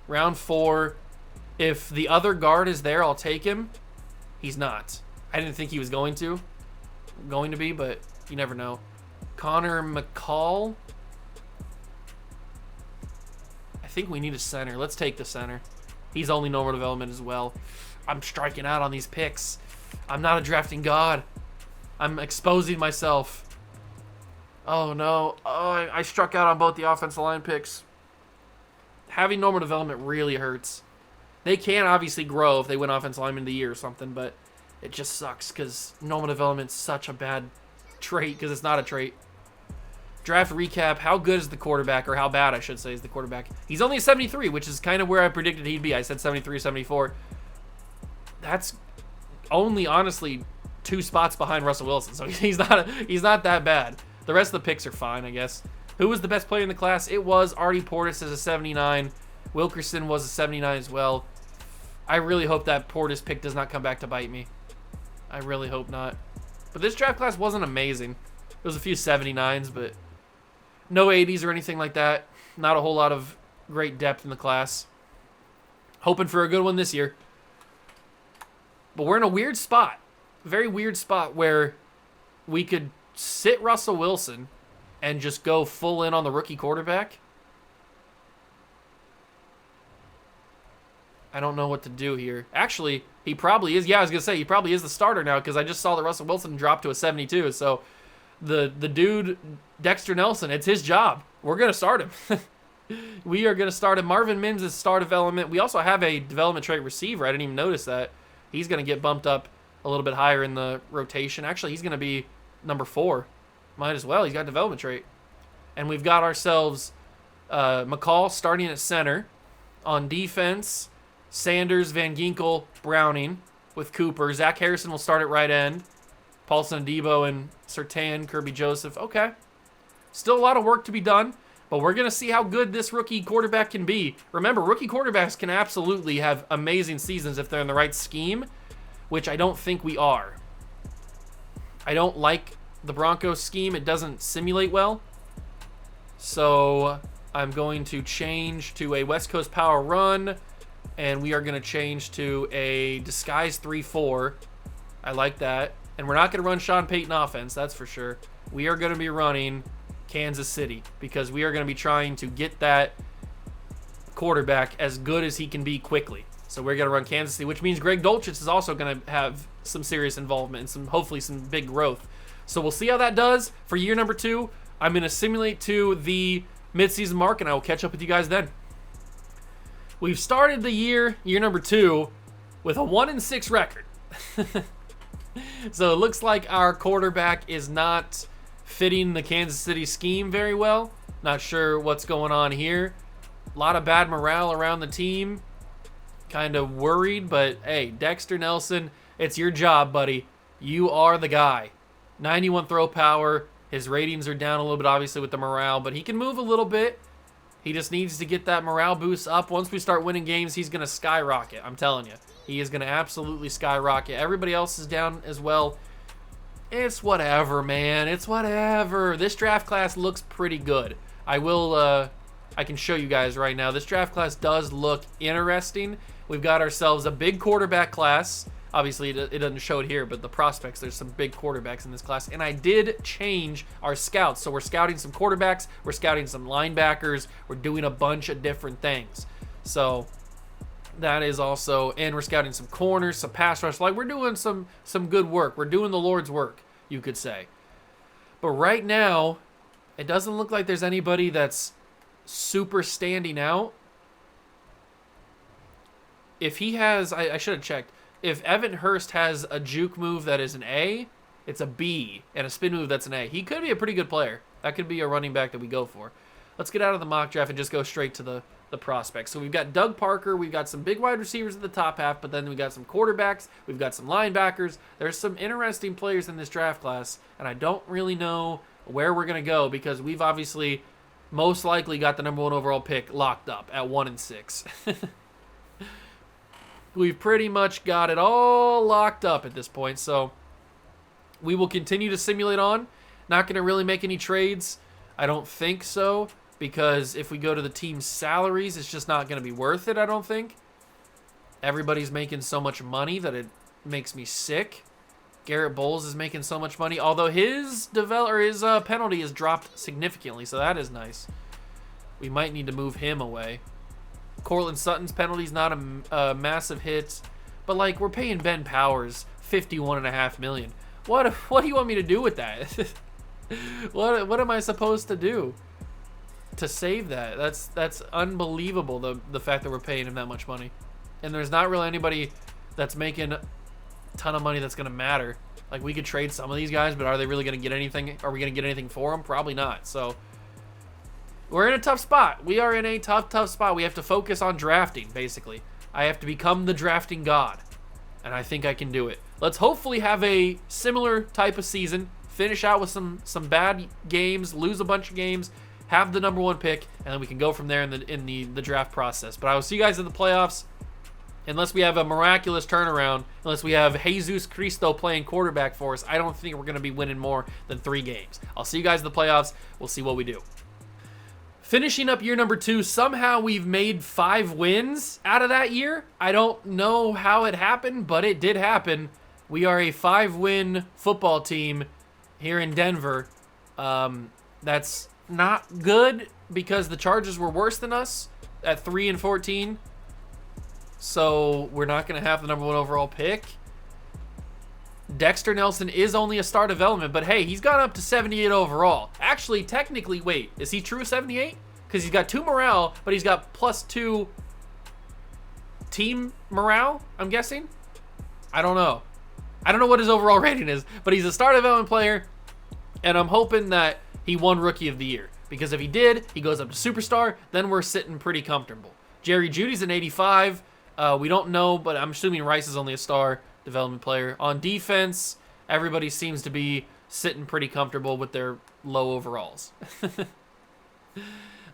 Round 4. If the other guard is there, I'll take him. He's not. I didn't think he was going to be, but you never know. Connor McCall. I think we need a center. Let's take the center. He's only normal development as well. I'm striking out on these picks. I'm not a drafting god. I'm exposing myself. Oh, no. Oh, I struck out on both the offensive line picks. Having normal development really hurts. They can obviously grow if they win offensive lineman of the year or something, but it just sucks because normal development's such a bad trait because it's not a trait. Draft recap. How good is the quarterback, or how bad, I should say, is the quarterback? He's only a 73, which is kind of where I predicted he'd be. I said 73, 74. That's only, honestly, 2 spots behind Russell Wilson, so he's not that bad. The rest of the picks are fine, I guess. Who was the best player in the class? It was Artie Portis as a 79. Wilkerson was a 79 as well. I really hope that Portis pick does not come back to bite me. I really hope not. But this draft class wasn't amazing. There was a few 79s, but no 80s or anything like that. Not a whole lot of great depth in the class. Hoping for a good one this year. But we're in a weird spot. Very weird spot where we could sit Russell Wilson and just go full in on the rookie quarterback. I don't know what to do here. Actually, he probably is. Yeah, I was going to say, he probably is the starter now because I just saw that Russell Wilson drop to a 72. So the dude, Dexter Nelson, it's his job. We're going to start him. We are going to start him. Marvin Mims is star development. We also have a development trait receiver. I didn't even notice that. He's going to get bumped up a little bit higher in the rotation. Actually, he's going to be number 4. Might as well. He's got development trait. And we've got ourselves McCall starting at center. On defense, Sanders, Van Ginkel, Browning with Cooper. Zach Harrison will start at right end. Paulson Adebo and Surtain, Kirby Joseph. Okay. Still a lot of work to be done, but we're going to see how good this rookie quarterback can be. Remember, rookie quarterbacks can absolutely have amazing seasons if they're in the right scheme, which I don't think we are. I don't like the Broncos scheme. It doesn't simulate well. So I'm going to change to a West Coast power run, and we are going to change to a disguise 3-4. I like that. And we're not going to run Sean Payton offense, that's for sure. We are going to be running Kansas City because we are going to be trying to get that quarterback as good as he can be quickly. So we're going to run Kansas City, which means Greg Dulcich is also going to have some serious involvement and hopefully some big growth. So we'll see how that does for year number 2. I'm going to simulate to the midseason mark, and I will catch up with you guys then. We've started the year number 2, with a 1-6 record. So it looks like our quarterback is not fitting the Kansas City scheme very well. Not sure what's going on here. A lot of bad morale around the team. Kind of worried, but hey, Dexter Nelson, it's your job, buddy. You are the guy. 91 throw power. His ratings are down a little bit, obviously, with the morale, but he can move a little bit. He just needs to get that morale boost up. Once we start winning games, he's going to skyrocket. I'm telling you. He is going to absolutely skyrocket. Everybody else is down as well. It's whatever, man. It's whatever. This draft class looks pretty good. I can show you guys right now. This draft class does look interesting. We've got ourselves a big quarterback class. Obviously, it doesn't show it here, but the prospects, there's some big quarterbacks in this class. And I did change our scouts. So we're scouting some quarterbacks. We're scouting some linebackers. We're doing a bunch of different things. So that is also, and we're scouting some corners, some pass rush. Like, we're doing some good work. We're doing the Lord's work, you could say. But right now, it doesn't look like there's anybody that's super standing out. If he has, I should have checked. If Evan Hurst has a juke move that is an A, it's a B, and a spin move that's an A. He could be a pretty good player. That could be a running back that we go for. Let's get out of the mock draft and just go straight to the prospects. So we've got Doug Parker. We've got some big wide receivers at the top half, but then we got some quarterbacks. We've got some linebackers. There's some interesting players in this draft class, and I don't really know where we're going to go because we've obviously most likely got the number 1 overall pick locked up at 1-6. We've pretty much got it all locked up at this point, so we will continue to simulate on. Not going to really make any trades. I don't think so, because if we go to the team's salaries, it's just not going to be worth it, I don't think. Everybody's making so much money that it makes me sick. Garrett Bowles is making so much money, although his penalty has dropped significantly, so that is nice. We might need to move him away. Cortland Sutton's penalty's not a massive hit, but like we're paying Ben Powers $51.5 million. What do you want me to do with that? what am I supposed to do to save that? That's unbelievable, the fact that we're paying him that much money, and there's not really anybody that's making a ton of money that's gonna matter. Like we could trade some of these guys, but are they really gonna get anything? Are we gonna get anything for them? Probably not. So. We're in a tough spot. We are in a tough spot. We have to focus on drafting, basically. I have to become the drafting god, and I think I can do it. Let's hopefully have a similar type of season, finish out with some bad games, lose a bunch of games, have the #1 pick, and then we can go from there in the draft process. But I will see you guys in the playoffs. Unless we have a miraculous turnaround, unless we have Jesus Cristo playing quarterback for us, I don't think we're going to be winning more than 3 games. I'll see you guys in the playoffs. We'll see what we do. Finishing up year number 2, somehow we've made 5 wins out of that year. I don't know how it happened, but it did happen. We are a 5-win football team here in Denver. That's not good because the Chargers were worse than us at 3-14. So we're not going to have the #1 overall pick. Dexter Nelson is only a star development, but hey, he's gone up to 78 overall. Actually, technically, wait, is he true 78? Because he's got 2 morale, but he's got +2 team morale, I'm guessing? I don't know. I don't know what his overall rating is, but he's a star development player, and I'm hoping that he won Rookie of the Year. Because if he did, he goes up to Superstar, then we're sitting pretty comfortable. Jerry Jeudy's an 85. We don't know, but I'm assuming Rice is only a star development player. On defense, everybody seems to be sitting pretty comfortable with their low overalls.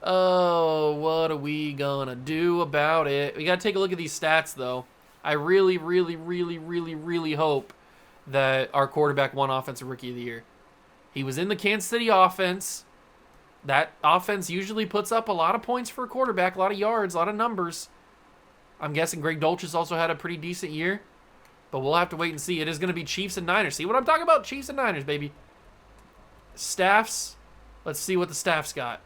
Oh, what are we gonna do about it? We gotta take a look at these stats, though. I really, really, really, really, really hope that our quarterback won Offensive Rookie of the Year. He was in the Kansas City offense. That offense usually puts up a lot of points for a quarterback, a lot of yards, a lot of numbers. I'm guessing Greg Dulcich also had a pretty decent year. But we'll have to wait and see. It is going to be Chiefs and Niners. See what I'm talking about? Chiefs and Niners, baby. Staffs. Let's see what the Staffs got.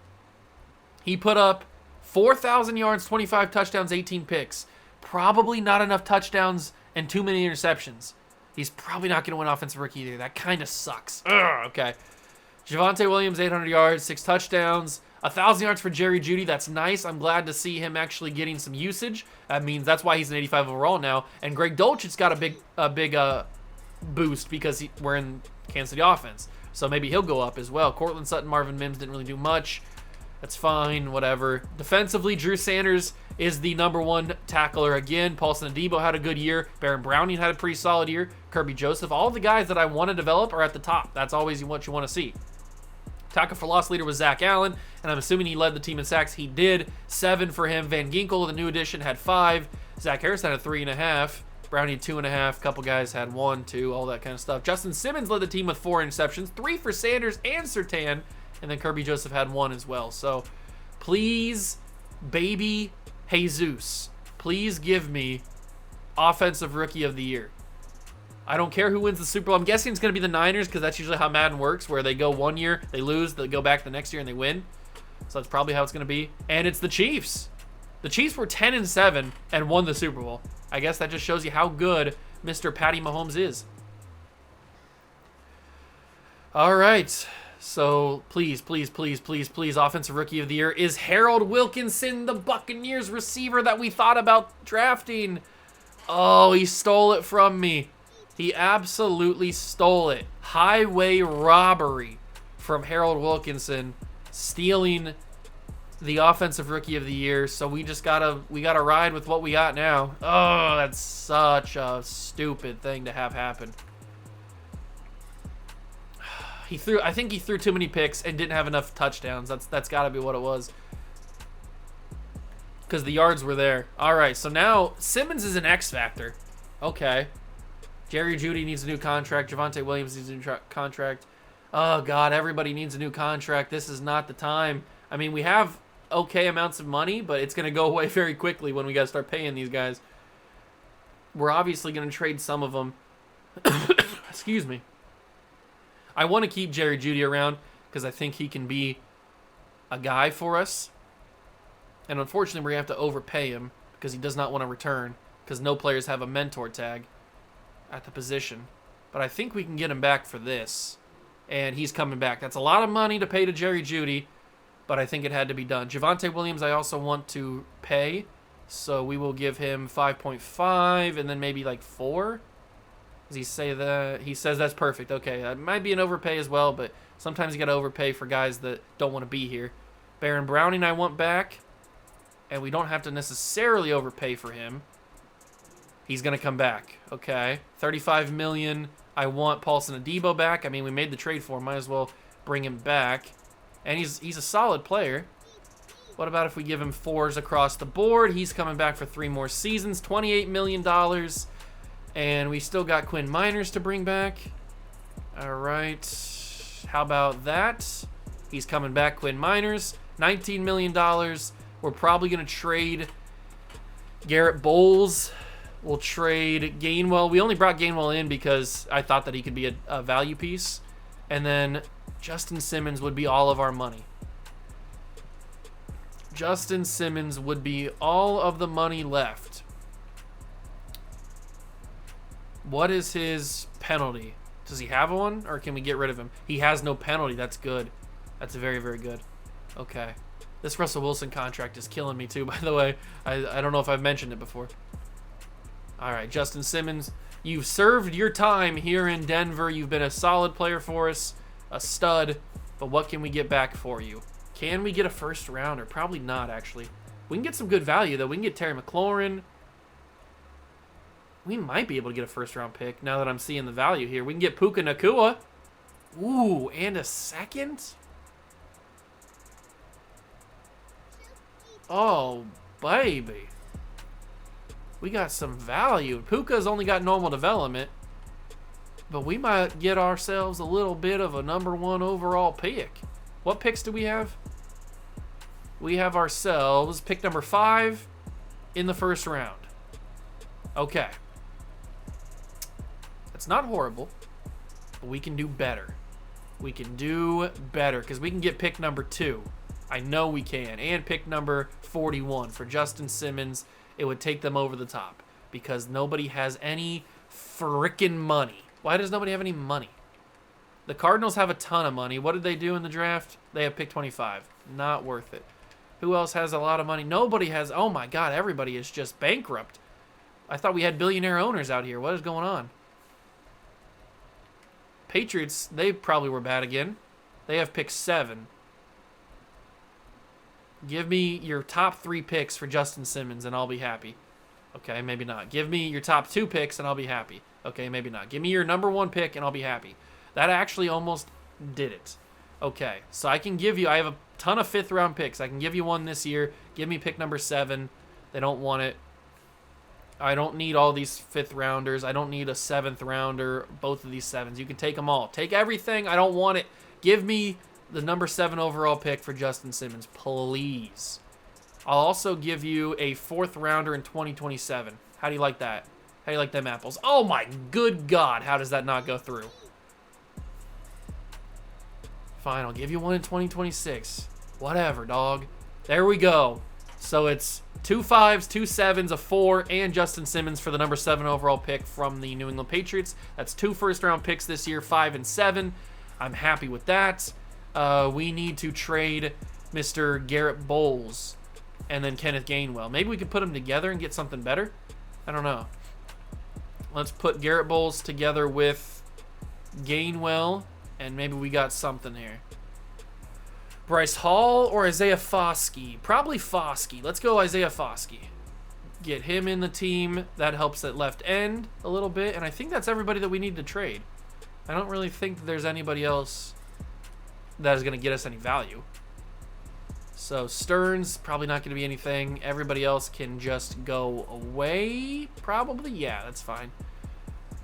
He put up 4,000 yards, 25 touchdowns, 18 picks. Probably not enough touchdowns and too many interceptions. He's probably not going to win Offensive Rookie either. That kind of sucks. Ugh, okay. Javonte Williams, 800 yards, 6 touchdowns. 1,000 yards for Jerry Jeudy. That's nice. I'm glad to see him actually getting some usage. That means that's why he's an 85 overall now. And Greg Dulcich's got a big boost because we're in Kansas City offense. So maybe he'll go up as well. Cortland Sutton, Marvin Mims didn't really do much. That's fine, whatever. Defensively, Drew Sanders is the #1 tackler again. Paulson Adebo had a good year. Baron Browning had a pretty solid year. Kirby Joseph. All the guys that I want to develop are at the top. That's always what you want to see. Tackle for loss leader was Zach Allen, and I'm assuming he led the team in sacks. He did. 7 for him. Van Ginkel, the new addition, had 5. Zach Harrison had 3.5. Brownie had 2.5. A couple guys had 1, 2, all that kind of stuff. Justin Simmons led the team with 4 interceptions. 3 for Sanders and Surtain, and then Kirby Joseph had 1 as well. So please, baby Jesus, please give me Offensive Rookie of the Year. I don't care who wins the Super Bowl. I'm guessing it's going to be the Niners because that's usually how Madden works, where they go one year, they lose, they go back the next year, and they win. So that's probably how it's going to be. And it's the Chiefs. The Chiefs were 10-7 and won the Super Bowl. I guess that just shows you how good Mr. Patty Mahomes is. All right. So please, please, please, please, please, Offensive Rookie of the Year is Harold Wilkinson, the Buccaneers receiver that we thought about drafting. Oh, he stole it from me. He absolutely stole it. Highway robbery from Harold Wilkinson, stealing the Offensive Rookie of the Year. So we gotta ride with what we got now. Oh, that's such a stupid thing to have happen. I think he threw too many picks and didn't have enough touchdowns. That's got to be what it was. because the yards were there. All right, so now Simmons is an X factor. Okay. Jerry Jeudy needs a new contract. Javonte Williams needs a new contract. Oh, God, everybody needs a new contract. This is not the time. I mean, we have okay amounts of money, but it's going to go away very quickly when we got to start paying these guys. We're obviously going to trade some of them. Excuse me. I want to keep Jerry Jeudy around because I think he can be a guy for us. And unfortunately, we're going to have to overpay him because he does not want to return because no players have a mentor tag at the position. But I think we can get him back for this. And he's coming back. That's a lot of money to pay to Jerry Jeudy, but I think it had to be done. Javonte Williams, I also want to pay, so we will give him 5.5 and then maybe like 4. Does he say that? He says that's perfect. Okay, that might be an overpay as well, but sometimes you got to overpay for guys that don't want to be here. Baron Browning I want back, and we don't have to necessarily overpay for him. He's going to come back. Okay, $35 million. I want Paulson Adebo back. I mean, we made the trade for him. Might as well bring him back. And he's a solid player. What about if we give him 4s across the board? He's coming back for 3 more seasons. $28 million. And we still got Quinn Miners to bring back. All right. How about that? He's coming back, Quinn Miners. $19 million. We're probably going to trade Garrett Bowles. We'll trade Gainwell. We only brought Gainwell in because I thought that he could be a value piece. And then Justin Simmons would be all of our money. Justin Simmons would be all of the money left. What is his penalty? Does he have one, or can we get rid of him? He has no penalty. That's good. That's very, very good. Okay. This Russell Wilson contract is killing me too, by the way. I don't know if I've mentioned it before. All right, Justin Simmons, you've served your time here in Denver. You've been a solid player for us, a stud, but what can we get back for you? Can we get a first rounder? Probably not, actually. We can get some good value, though. We can get Terry McLaurin. We might be able to get a first-round pick now that I'm seeing the value here. We can get Puka Nacua. Ooh, and a second? Oh, baby. We got some value. Puka's only got normal development, but we might get ourselves a little bit of a #1 overall pick. What picks do we have? We have ourselves pick number 5 in the first round. Okay. That's not horrible, but we can do better. We can do better because we can get pick number 2. I know we can. And pick number 41 for Justin Simmons. It would take them over the top because nobody has any freaking money. Why does nobody have any money? The Cardinals have a ton of money. What did they do in the draft? They have pick 25. Not worth it. Who else has a lot of money? Nobody has. Oh my God, everybody is just bankrupt. I thought we had billionaire owners out here. What is going on? Patriots, they probably were bad again. They have pick 7. Give me your top 3 picks for Justin Simmons and I'll be happy. Okay, maybe not. Give me your top 2 picks and I'll be happy. Okay, maybe not. Give me your #1 pick and I'll be happy. That actually almost did it. Okay, so I can give you, I have a ton of 5th round picks. I can give you one this year. Give me pick number 7. They don't want it. I don't need all these 5th rounders. I don't need a 7th rounder, both of these 7s. You can take them all. Take everything. I don't want it. Give me the number 7 overall pick for Justin Simmons, please. I'll also give you a 4th rounder in 2027. How do you like that? How do you like them apples? Oh my good God, how does that not go through? Fine, I'll give you one in 2026. Whatever, dog. There we go. So it's 2 5s, 2 7s, a 4, and Justin Simmons for the number 7 overall pick from the New England Patriots. That's 2 first-round picks this year, 5 and 7. I'm happy with that. We need to trade Mr. Garrett Bowles and then Kenneth Gainwell. Maybe we could put them together and get something better. I don't know. Let's put Garrett Bowles together with Gainwell, and maybe we got something here. Bryce Hall or Isaiah Foskey? Probably Foskey. Let's go Isaiah Foskey. Get him in the team. That helps at left end a little bit, and I think that's everybody that we need to trade. I don't really think that there's anybody else that is going to get us any value. So Stearns, probably not going to be anything. Everybody else can just go away, probably. Yeah, that's fine.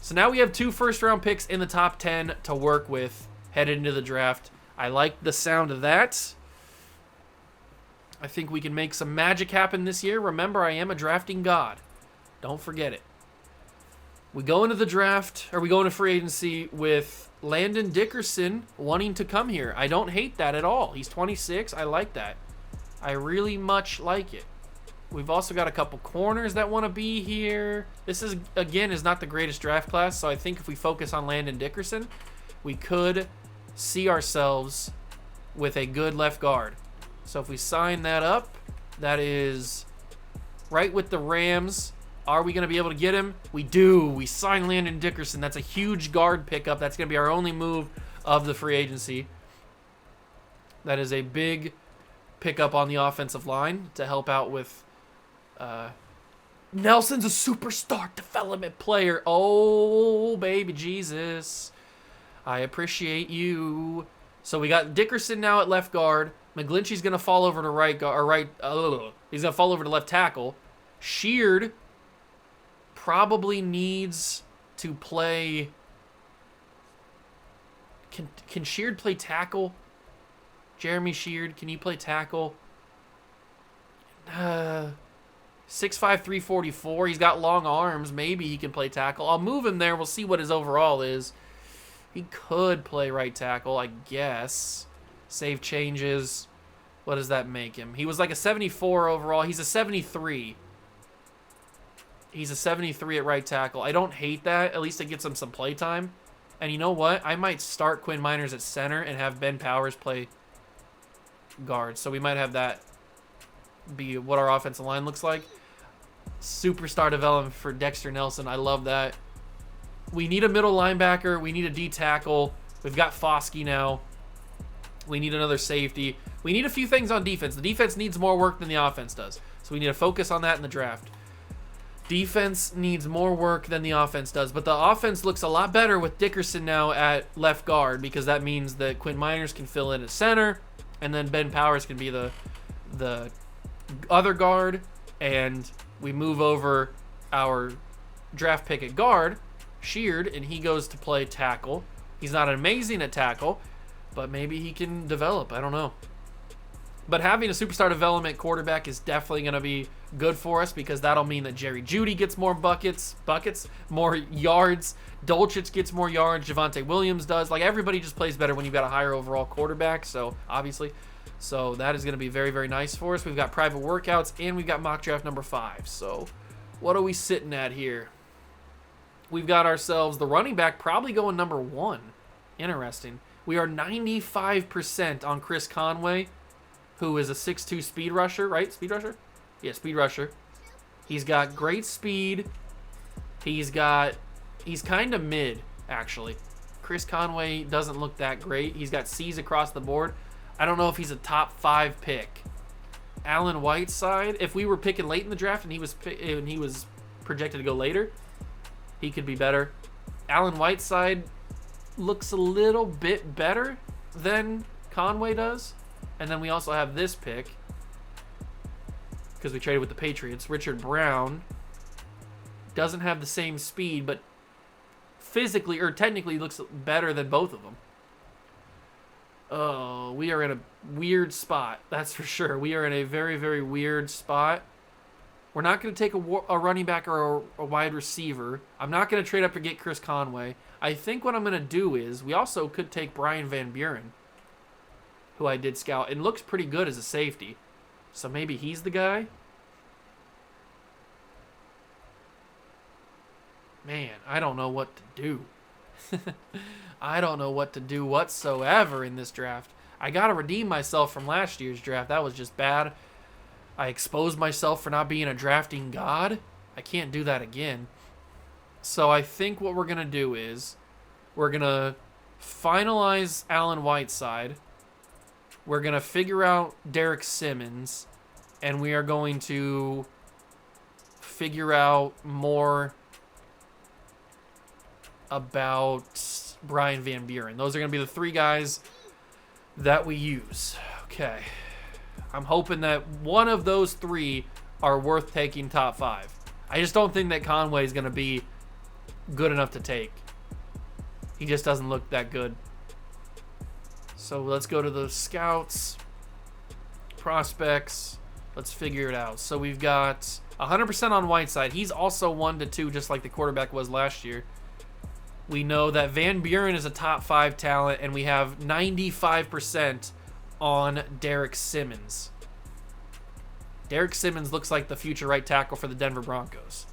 So now we have 2 first-round picks in the top 10 to work with headed into the draft. I like the sound of that. I think we can make some magic happen this year. Remember, I am a drafting god. Don't forget it. We go into the draft, or we go into free agency with Landon Dickerson wanting to come here. I don't hate that at all. He's 26. I like that. I really much like it. We've also got a couple corners that want to be here. This is, again, is not the greatest draft class, so I think if we focus on Landon Dickerson, we could see ourselves with a good left guard. So if we sign that up, that is right with the Rams. Are we going to be able to get him? We do. We sign Landon Dickerson. That's a huge guard pickup. That's going to be our only move of the free agency. That is a big pickup on the offensive line to help out with... Nelson's a superstar development player. Oh, baby Jesus. I appreciate you. So we got Dickerson now at left guard. McGlinchey's going to fall over to right guard, or right... he's going to fall over to left tackle. Sheard probably needs to play... Can Sheard play tackle? Jeremy Sheard, can you play tackle? 6'5", 344. He's got long arms. Maybe he can play tackle. I'll move him there. We'll see what his overall is. He could play right tackle, I guess. Save changes. What does that make him? He was like a 74 overall. He's a 73. He's a 73 at right tackle. I don't hate that. At least it gets him some play time. And you know what? I might start Quinn Miners at center and have Ben Powers play guard. So we might have that be what our offensive line looks like. Superstar development for Dexter Nelson. I love that. We need a middle linebacker. We need a D tackle. We've got Foskey now. We need another safety. We need a few things on defense. The defense needs more work than the offense does. So we need to focus on that in the draft. Defense needs more work than the offense does. But the offense looks a lot better with Dickerson now at left guard, because that means that Quinn Miners can fill in at center, and then Ben Powers can be the other guard, and we move over our draft pick at guard, Sheard, and he goes to play tackle. He's not amazing at tackle, but maybe he can develop. I don't know. But having a superstar development quarterback is definitely going to be good for us, because that'll mean that Jerry Jeudy gets more buckets, more yards. Dolchich gets more yards. Javonte Williams does. Like, everybody just plays better when you've got a higher overall quarterback, so obviously. So that is going to be very, very nice for us. We've got private workouts, and we've got mock draft number 5. So what are we sitting at here? We've got ourselves the running back probably going number 1. Interesting. We are 95% on Chris Conway, who is a 6'2" speed rusher, right? Speed rusher? Yeah, speed rusher. He's got great speed. He's kind of mid, actually. Chris Conway doesn't look that great. He's got C's across the board. I don't know if he's a top 5 pick. Allen Whiteside, if we were picking late in the draft and he was projected to go later, he could be better. Allen Whiteside looks a little bit better than Conway does. And then we also have this pick, because we traded with the Patriots. Richard Brown doesn't have the same speed, but physically or technically looks better than both of them. Oh, we are in a weird spot. That's for sure. We are in a very, very weird spot. We're not going to take a running back or a wide receiver. I'm not going to trade up to get Chris Conway. I think what I'm going to do is we also could take Brian Van Buren, who I did scout, and looks pretty good as a safety. So maybe he's the guy. Man, I don't know what to do. I don't know what to do whatsoever in this draft. I got to redeem myself from last year's draft. That was just bad. I exposed myself for not being a drafting god. I can't do that again. So I think what we're going to do is we're going to finalize Allen Whiteside. We're going to figure out Derek Simmons. And we are going to figure out more about Brian Van Buren. Those are going to be the 3 guys that we use. Okay. I'm hoping that one of those 3 are worth taking top 5. I just don't think that Conway is going to be good enough to take. He just doesn't look that good. So let's go to the scouts, prospects. Let's figure it out. So we've got 100% on Whiteside. He's also 1 to 2, just like the quarterback was last year. We know that Van Buren is a top 5 talent, and we have 95% on Derek Simmons. Derek Simmons looks like the future right tackle for the Denver Broncos.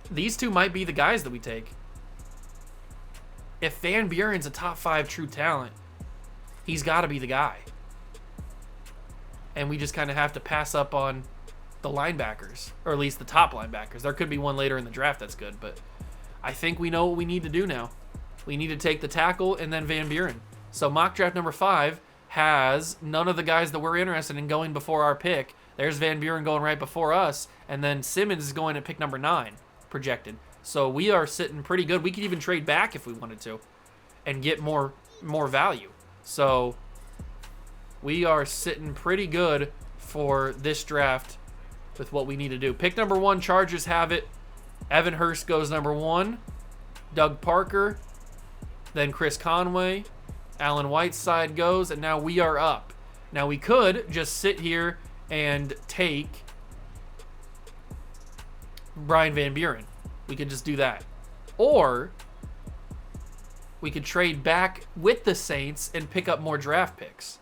These 2 might be the guys that we take. If Van Buren's a top 5 true talent, he's got to be the guy. And we just kind of have to pass up on the linebackers, or at least the top linebackers. There could be one later in the draft that's good, but I think we know what we need to do now. We need to take the tackle and then Van Buren. So mock draft number 5 has none of the guys that we're interested in going before our pick. There's Van Buren going right before us, and then Simmons is going at pick number 9, projected. So we are sitting pretty good. We could even trade back if we wanted to and get more value. So we are sitting pretty good for this draft with what we need to do. Pick number 1, Chargers have it. Evan Hurst goes number 1. Doug Parker. Then Chris Conway. Alan Whiteside goes, and now we are up. Now we could just sit here and take Brian Van Buren. We could just do that. Or we could trade back with the Saints and pick up more draft picks.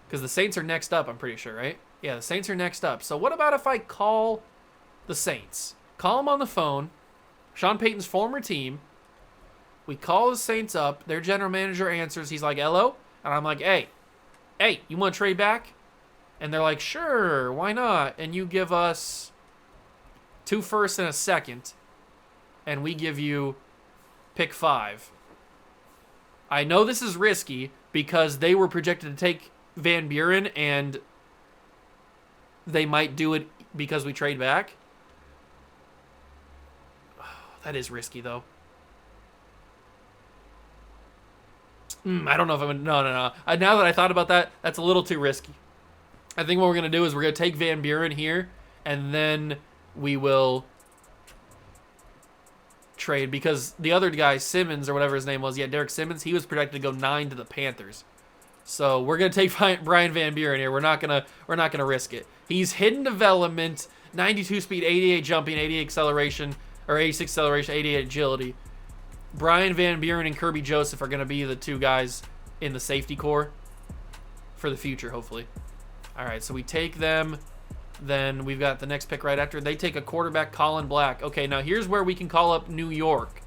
Because the Saints are next up, I'm pretty sure, right? Yeah, the Saints are next up. So what about if I call the Saints? Call them on the phone. Sean Payton's former team. We call the Saints up. Their general manager answers. He's like, hello? And I'm like, hey, you want to trade back? And they're like, sure, why not? And you give us 2 firsts and a second. And we give you pick 5. I know this is risky because they were projected to take Van Buren, and they might do it because we trade back. That is risky, though. I don't know if I'm... No. Now that I thought about that, that's a little too risky. I think what we're going to do is we're going to take Van Buren here, and then we will trade, because the other guy, Simmons, or whatever his name was, Derek Simmons, he was projected to go 9 to the Panthers. So we're going to take Brian Van Buren here. We're not going to risk it. He's hidden development, 92 speed, 88 jumping, 88 acceleration, or 86 acceleration, 88 agility. Brian Van Buren and Kirby Joseph are going to be the 2 guys in the safety core for the future, hopefully. All right, so we take them. Then we've got the next pick right after. They take a quarterback, Colin Black. Okay, now here's where we can call up New York,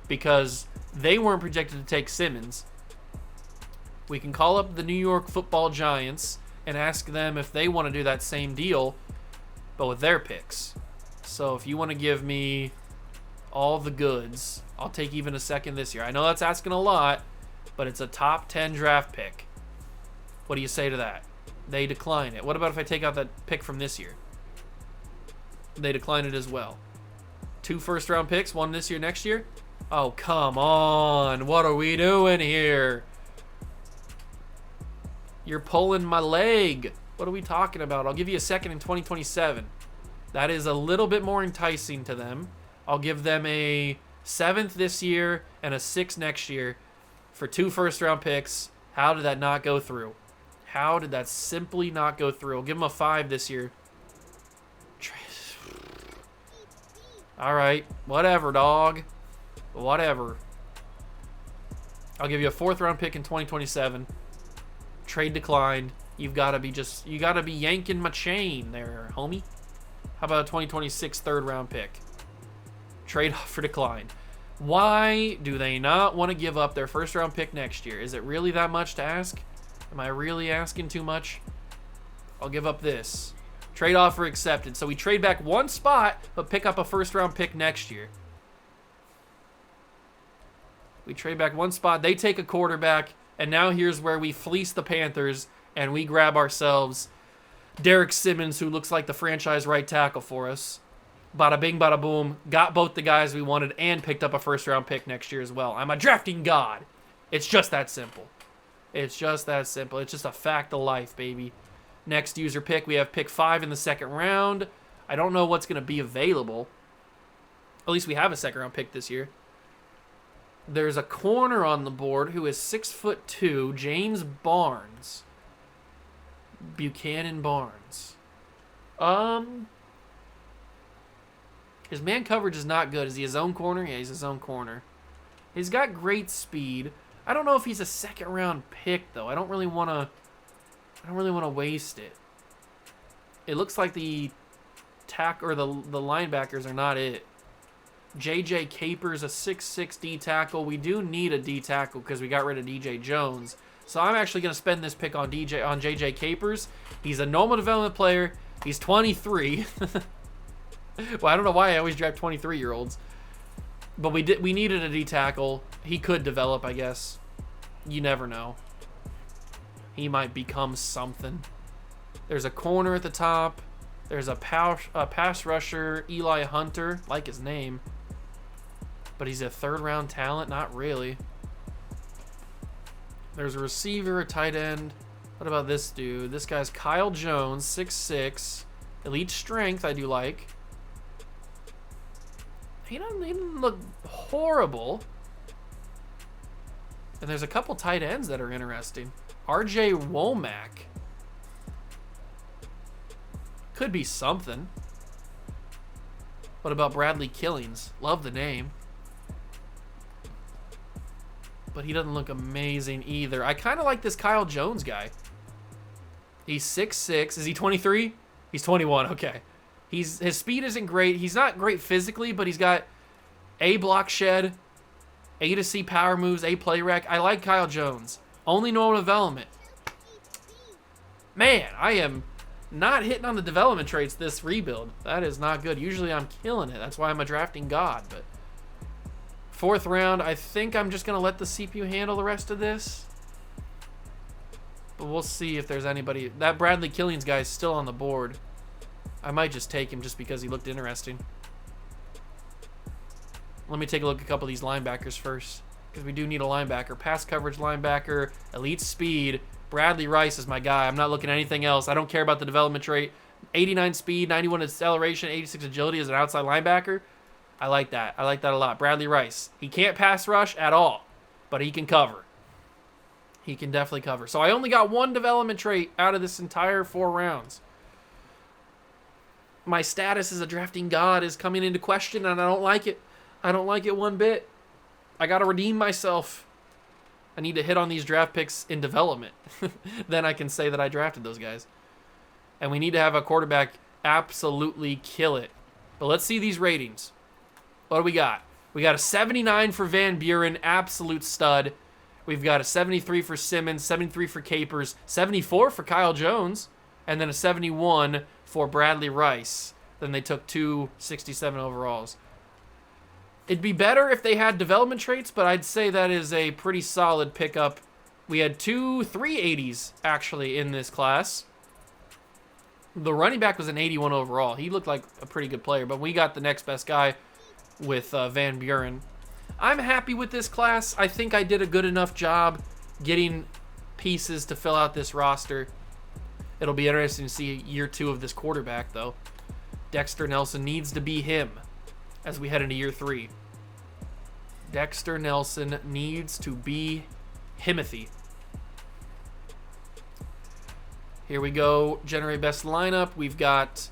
because they weren't projected to take Simmons. We can call up the New York Football Giants and ask them if they want to do that same deal, but with their picks. So if you want to give me all the goods, I'll take even a second this year. I know that's asking a lot, but it's a top 10 draft pick. What do you say to that? They decline it. What about if I take out that pick from this year? They decline it as well. 2 first-round picks, 1 this year, next year? Oh, come on. What are we doing here? You're pulling my leg. What are we talking about? I'll give you a second in 2027. That is a little bit more enticing to them. I'll give them a 7th this year and a 6th next year for 2 first-round picks. How did that not go through? How did that simply not go through? I'll give them a 5 this year. All right. Whatever, dog. Whatever. I'll give you a 4th-round pick in 2027. Trade declined. You gotta be yanking my chain there, homie. How about a 2026 3rd-round pick? Trade offer declined. Why do they not want to give up their 1st-round pick next year? Is it really that much to ask? Am I really asking too much? I'll give up this. Trade offer accepted. So we trade back 1 spot, but pick up a 1st-round pick next year. We trade back 1 spot. They take a quarterback, and now here's where we fleece the Panthers, and we grab ourselves Derek Simmons, who looks like the franchise right tackle for us. Bada bing, bada boom. Got both the guys we wanted and picked up a 1st-round pick next year as well. I'm a drafting god. It's just that simple. It's just that simple. It's just a fact of life, baby. Next user pick, we have pick 5 in the second round. I don't know what's going to be available. At least we have a second round pick this year. There's a corner on the board who is 6'2", James Barnes. Buchanan Barnes. His man coverage is not good. Is he his own corner? Yeah, he's his own corner. He's got great speed. I don't know if he's a second round pick though. I don't really want to waste it. It looks like the linebackers are not it. J.J. Capers, a 6'6" D tackle. We do need a D tackle because we got rid of DJ Jones. So I'm actually going to spend this pick on J.J. Capers. He's a normal development player. He's 23. Well, I don't know why I always draft 23-year-olds. But we needed a D tackle. He could develop, I guess. You never know. He might become something. There's a corner at the top. There's a pass rusher, Eli Hunter, like his name. But he's a third-round talent? Not really. There's a receiver, a tight end. What about this dude? This guy's Kyle Jones, 6'6". Elite strength, I do like. He doesn't look horrible. And there's a couple tight ends that are interesting. R.J. Womack. Could be something. What about Bradley Killings? Love the name. But he doesn't look amazing either. I kind of like this Kyle Jones guy. He's 6'6". Is he 23? He's 21. Okay. His speed isn't great. He's not great physically, but he's got A block shed, A to C power moves, A play rec. I like Kyle Jones. Only normal development. Man, I am not hitting on the development traits this rebuild. That is not good. Usually I'm killing it. That's why I'm a drafting god. But fourth round, I think I'm just going to let the CPU handle the rest of this. But we'll see if there's anybody. That Bradley Killings guy is still on the board. I might just take him just because he looked interesting. Let me take a look at a couple of these linebackers first, because we do need a linebacker. Pass coverage linebacker, elite speed. Bradley Rice is my guy. I'm not looking at anything else. I don't care about the development trait. 89 speed, 91 acceleration, 86 agility as an outside linebacker. I like that. I like that a lot. Bradley Rice. He can't pass rush at all, but he can cover. He can definitely cover. So I only got one development trait out of this entire 4 rounds. My status as a drafting god is coming into question, and I don't like it. I don't like it one bit. I got to redeem myself. I need to hit on these draft picks in development. Then I can say that I drafted those guys. And we need to have a quarterback absolutely kill it. But let's see these ratings. What do we got? We got a 79 for Van Buren, absolute stud. We've got a 73 for Simmons, 73 for Capers, 74 for Kyle Jones, and then a 71 for Bradley Rice. Then they took 267 overalls. It'd be better if they had development traits, but I'd say that is a pretty solid pickup. We had 2 380s actually in this class. The running back was an 81 overall. He looked like a pretty good player, but we got the next best guy with Van Buren. I'm happy with this class. I think I did a good enough job getting pieces to fill out this roster. It'll be interesting to see year 2 of this quarterback, though. Dexter Nelson needs to be him as we head into year 3. Dexter Nelson needs to be Himothy. Here we go. Generate best lineup. We've got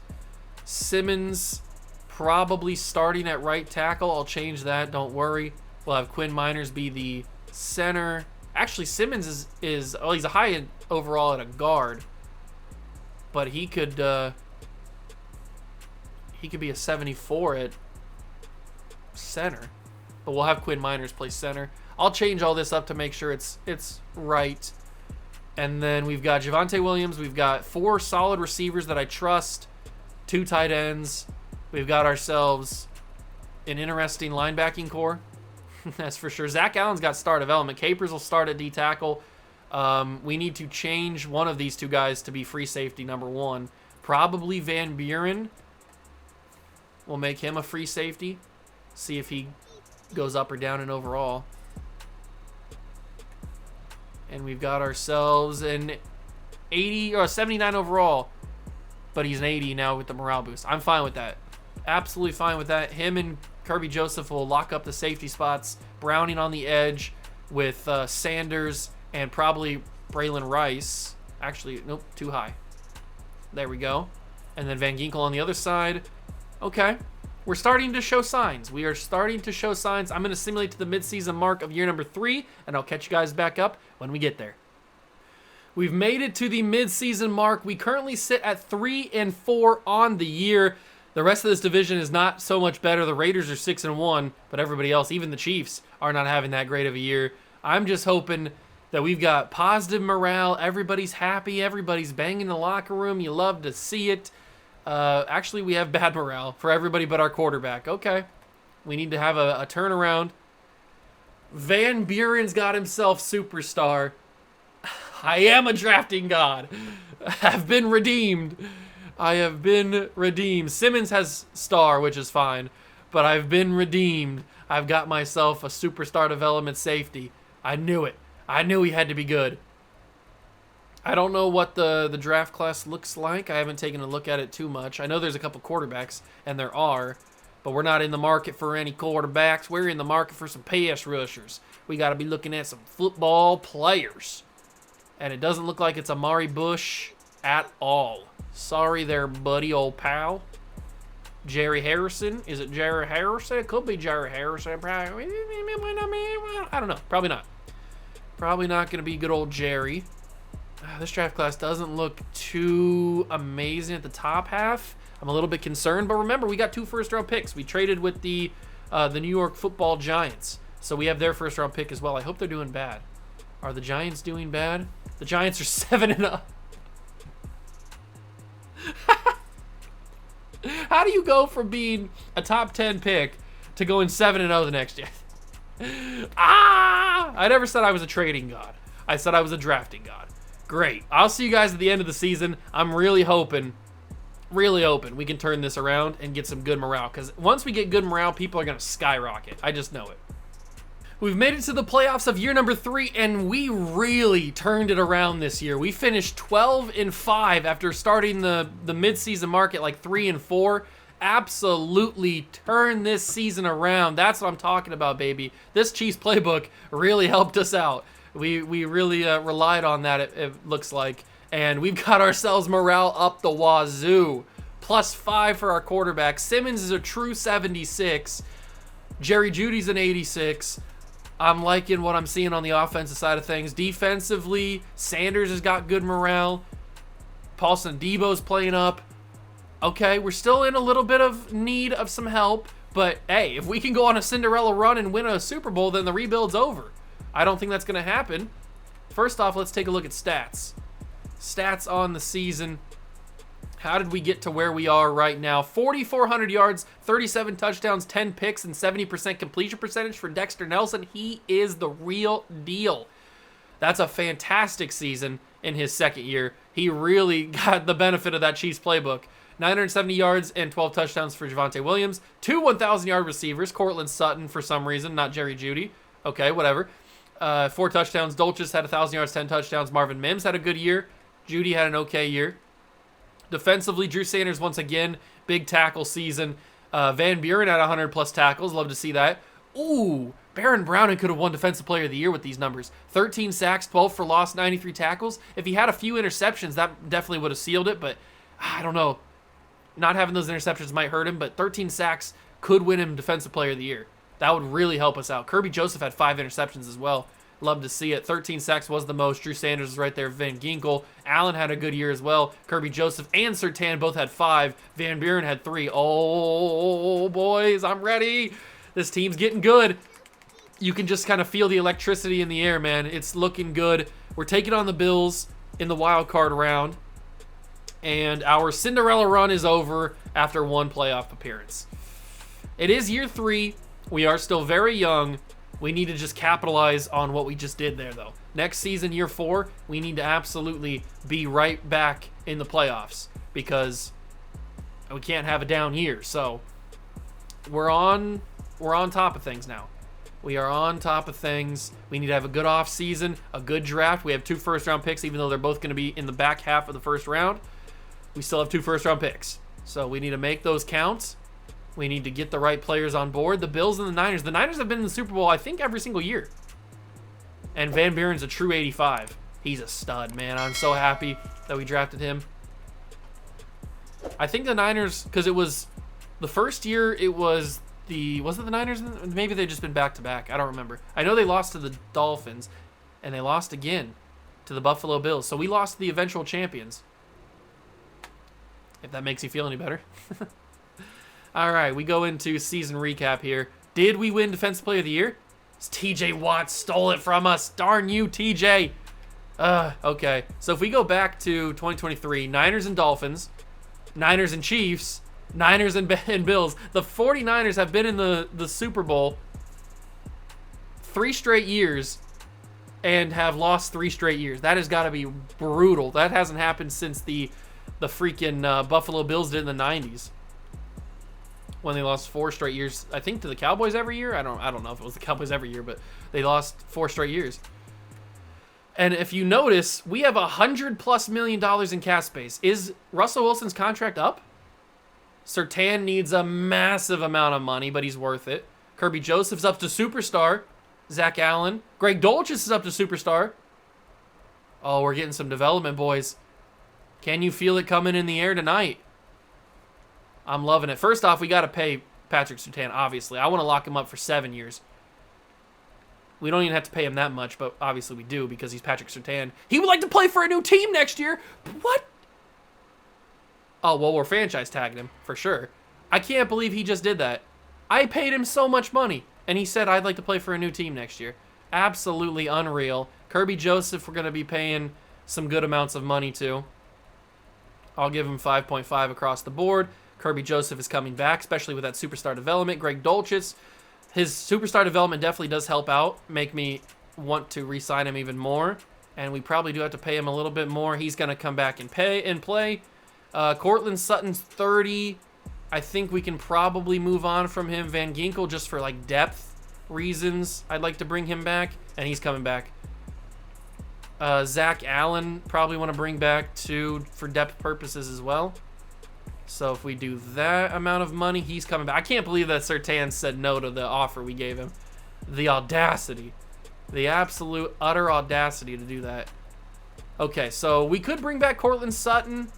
Simmons probably starting at right tackle. I'll change that. Don't worry. We'll have Quinn Miners be the center. Actually, Simmons is he's a high end overall at a guard, but he could be a 74 at center. But we'll have Quinn Miners play center. I'll change all this up to make sure it's right. And then we've got Javonte Williams. We've got 4 solid receivers that I trust. 2 tight ends. We've got ourselves an interesting linebacking core. That's for sure. Zach Allen's got star development. Capers will start at D tackle. We need to change one of these 2 guys to be free safety number 1. Probably Van Buren. We'll make him a free safety. See if he goes up or down in overall. And we've got ourselves an 80 or 79 overall. But he's an 80 now with the morale boost. I'm fine with that. Absolutely fine with that. Him and Kirby Joseph will lock up the safety spots. Browning on the edge with Sanders and probably Braylon Rice. Actually, nope, too high. There we go. And then Van Ginkel on the other side. Okay. We're starting to show signs. We are starting to show signs. I'm going to simulate to the midseason mark of year number 3, and I'll catch you guys back up when we get there. We've made it to the midseason mark. We currently sit at 3-4 on the year. The rest of this division is not so much better. The Raiders are 6-1, but everybody else, even the Chiefs, are not having that great of a year. I'm just hoping that we've got positive morale. Everybody's happy. Everybody's banging in the locker room. You love to see it. Actually, we have bad morale for everybody but our quarterback. Okay. We need to have a turnaround. Van Buren's got himself superstar. I am a drafting god. I've been redeemed. I have been redeemed. Simmons has star, which is fine, but I've been redeemed. I've got myself a superstar development safety. I knew it. I knew he had to be good. I don't know what the draft class looks like. I haven't taken a look at it too much. I know there's a couple quarterbacks, and there are, but we're not in the market for any quarterbacks. We're in the market for some pass rushers. We got to be looking at some football players. And it doesn't look like it's Amari Bush at all. Sorry there, buddy, old pal. Jerry Harrison. Is it Jerry Harrison? It could be Jerry Harrison. Probably. I don't know. Probably not. Probably not going to be good old Jerry. This draft class doesn't look too amazing at the top half. I'm a little bit concerned, but remember, we got 2 first-round picks. We traded with the New York Football Giants, so we have their first-round pick as well. I hope they're doing bad. Are the Giants doing bad? The Giants are 7-0. How do you go from being a top 10 pick to going 7-0 the next year? I never said I was a trading god. I said I was a drafting god. Great. I'll see you guys at the end of the season. I'm really hoping we can turn this around and get some good morale. Because once we get good morale, people are going to skyrocket. I just know it. We've made it to the playoffs of year number 3, and we really turned it around this year. We finished 12-5 after starting the midseason mark at like 3-4. Absolutely turned this season around. That's what I'm talking about, baby. This Chiefs playbook really helped us out. We really relied on that, it looks like. And we've got ourselves morale up the wazoo. +5 for our quarterback. Simmons is a true 76. Jerry Jeudy's an 86. I'm liking what I'm seeing on the offensive side of things. Defensively, Sanders has got good morale. Paulson Debo's playing up. Okay, we're still in a little bit of need of some help. But, hey, if we can go on a Cinderella run and win a Super Bowl, then the rebuild's over. I don't think that's going to happen. First off, let's take a look at stats. Stats on the season. How did we get to where we are right now? 4,400 yards, 37 touchdowns, 10 picks, and 70% completion percentage for Dexter Nelson. He is the real deal. That's a fantastic season in his second year. He really got the benefit of that Chiefs playbook. 970 yards and 12 touchdowns for Javonte Williams. 2 1,000-yard receivers. Cortland Sutton for some reason, not Jerry Jeudy. Okay, whatever. 4 touchdowns. Dolchus had 1,000 yards, 10 touchdowns. Marvin Mims had a good year. Jeudy had an okay year. Defensively, Drew Sanders once again, big tackle season. Van Buren at 100-plus tackles. Love to see that. Ooh, Baron Browning could have won Defensive Player of the Year with these numbers. 13 sacks, 12 for loss, 93 tackles. If he had a few interceptions, that definitely would have sealed it, but I don't know. Not having those interceptions might hurt him, but 13 sacks could win him Defensive Player of the Year. That would really help us out. Kirby Joseph had 5 interceptions as well. Love to see it. 13 sacks was the most. Drew Sanders is right there. Van Ginkel. Allen had a good year as well. Kirby Joseph and Surtain both had 5. Van Buren had 3. Oh, boys, I'm ready. This team's getting good. You can just kind of feel the electricity in the air, man. It's looking good. We're taking on the Bills in the wild card round. And our Cinderella run is over after 1 playoff appearance. It is year 3. We are still very young. We need to just capitalize on what we just did there, though. Next season, year 4, we need to absolutely be right back in the playoffs because we can't have a down year. So we're on top of things now. We are on top of things. We need to have a good off season, a good draft. We have 2 first-round picks, even though they're both going to be in the back half of the first round. We still have 2 first-round picks. So we need to make those count. We need to get the right players on board. The Bills and the Niners. The Niners have been in the Super Bowl, I think, every single year. And Van Buren's a true 85. He's a stud, man. I'm so happy that we drafted him. I think the Niners, because it was the first year, it was it the Niners? Maybe they've just been back-to-back. I don't remember. I know they lost to the Dolphins, and they lost again to the Buffalo Bills. So we lost to the eventual champions. If that makes you feel any better. All right, we go into season recap here. Did we win Defensive Player of the Year? TJ Watt stole it from us. Darn you, TJ. Okay. So if we go back to 2023, Niners and Dolphins, Niners and Chiefs, Niners and Bills. The 49ers have been in the Super Bowl 3 straight years and have lost 3 straight years. That has got to be brutal. That hasn't happened since the freaking Buffalo Bills did in the 90s. When they lost 4 straight years, I think, to the Cowboys every year. I don't know if it was the Cowboys every year, but they lost 4 straight years. And if you notice, we have $100+ million in cap space. Is Russell Wilson's contract up? Surtain needs a massive amount of money, but he's worth it. Kirby Joseph's up to superstar. Zach Allen. Greg Dulcich is up to superstar. Oh, we're getting some development, boys. Can you feel it coming in the air tonight? I'm loving it. First off, we got to pay Patrick Surtain, obviously. I want to lock him up for 7 years. We don't even have to pay him that much, but obviously we do because he's Patrick Surtain. He would like to play for a new team next year. What? Oh, well, we're franchise tagging him for sure. I can't believe he just did that. I paid him so much money, and he said I'd like to play for a new team next year. Absolutely unreal. Kirby Joseph, we're going to be paying some good amounts of money to. I'll give him 5.5 across the board. Kirby Joseph is coming back, especially with that superstar development. Greg Dulcich, his superstar development definitely does help out, make me want to re-sign him even more. And we probably do have to pay him a little bit more. He's going to come back and play. Cortland Sutton's 30. I think we can probably move on from him. Van Ginkel, just for like depth reasons, I'd like to bring him back, and he's coming back. Zach Allen, probably want to bring back too for depth purposes as well. So if we do that amount of money, he's coming back. I can't believe that Surtain said no to the offer we gave him. The audacity. The absolute, utter audacity to do that. Okay, so we could bring back Cortland Sutton.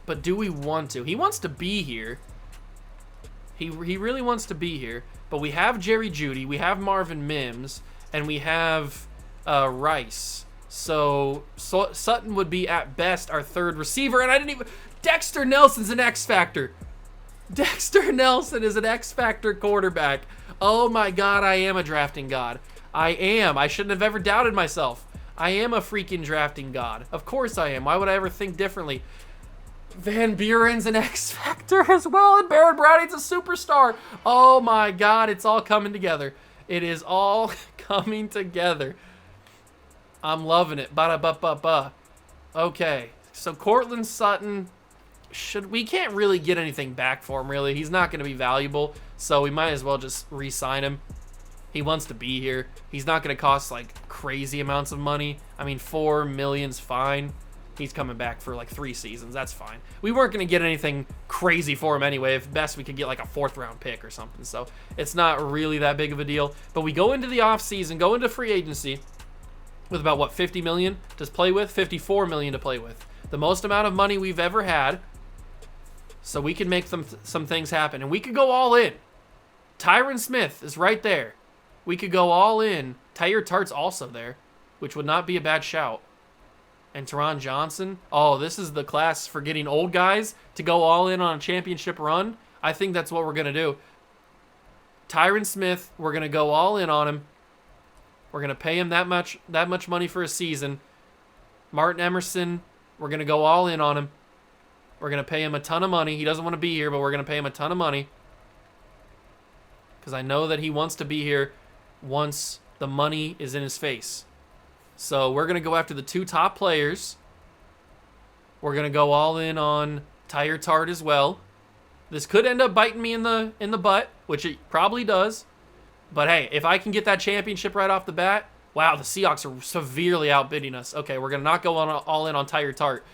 But do we want to? He wants to be here. He really wants to be here. But we have Jerry Jeudy, we have Marvin Mims, and we have Rice. So Sutton would be at best our 3rd receiver. And I didn't even... Dexter Nelson's an X Factor. Dexter Nelson is an X Factor quarterback. Oh my God, I am a drafting god. I am. I shouldn't have ever doubted myself. I am a freaking drafting god. Of course I am. Why would I ever think differently? Van Buren's an X Factor as well, and Baron Browning's a superstar. Oh my God, it's all coming together. It is all coming together. I'm loving it. Ba-da-ba-ba-ba. Okay, so Cortland Sutton, we can't really get anything back for him, really. He's not going to be valuable, so we might as well just re-sign him. He wants to be here. He's not going to cost, like, crazy amounts of money. I mean, $4 million's fine. He's coming back for, like, 3 seasons. That's fine. We weren't going to get anything crazy for him anyway. If best, we could get, like, a 4th-round pick or something. So it's not really that big of a deal. But we go into the offseason, go into free agency with about, what, $50 million to play with? $54 million to play with. The most amount of money we've ever had. So we can make some things happen. And we could go all in. Tyron Smith is right there. We could go all in. Tyre Tart's also there, which would not be a bad shout. And Teron Johnson. Oh, this is the class for getting old guys to go all in on a championship run. I think that's what we're going to do. Tyron Smith, we're going to go all in on him. We're going to pay him that much money for a season. Martin Emerson, we're going to go all in on him. We're going to pay him a ton of money. He doesn't want to be here, but we're going to pay him a ton of money. Because I know that he wants to be here once the money is in his face. So we're going to go after the 2 top players. We're going to go all in on Tyre Tart as well. This could end up biting me in the butt, which it probably does. But hey, if I can get that championship right off the bat, wow, the Seahawks are severely outbidding us. Okay, we're going to not go on all in on Tyre Tart.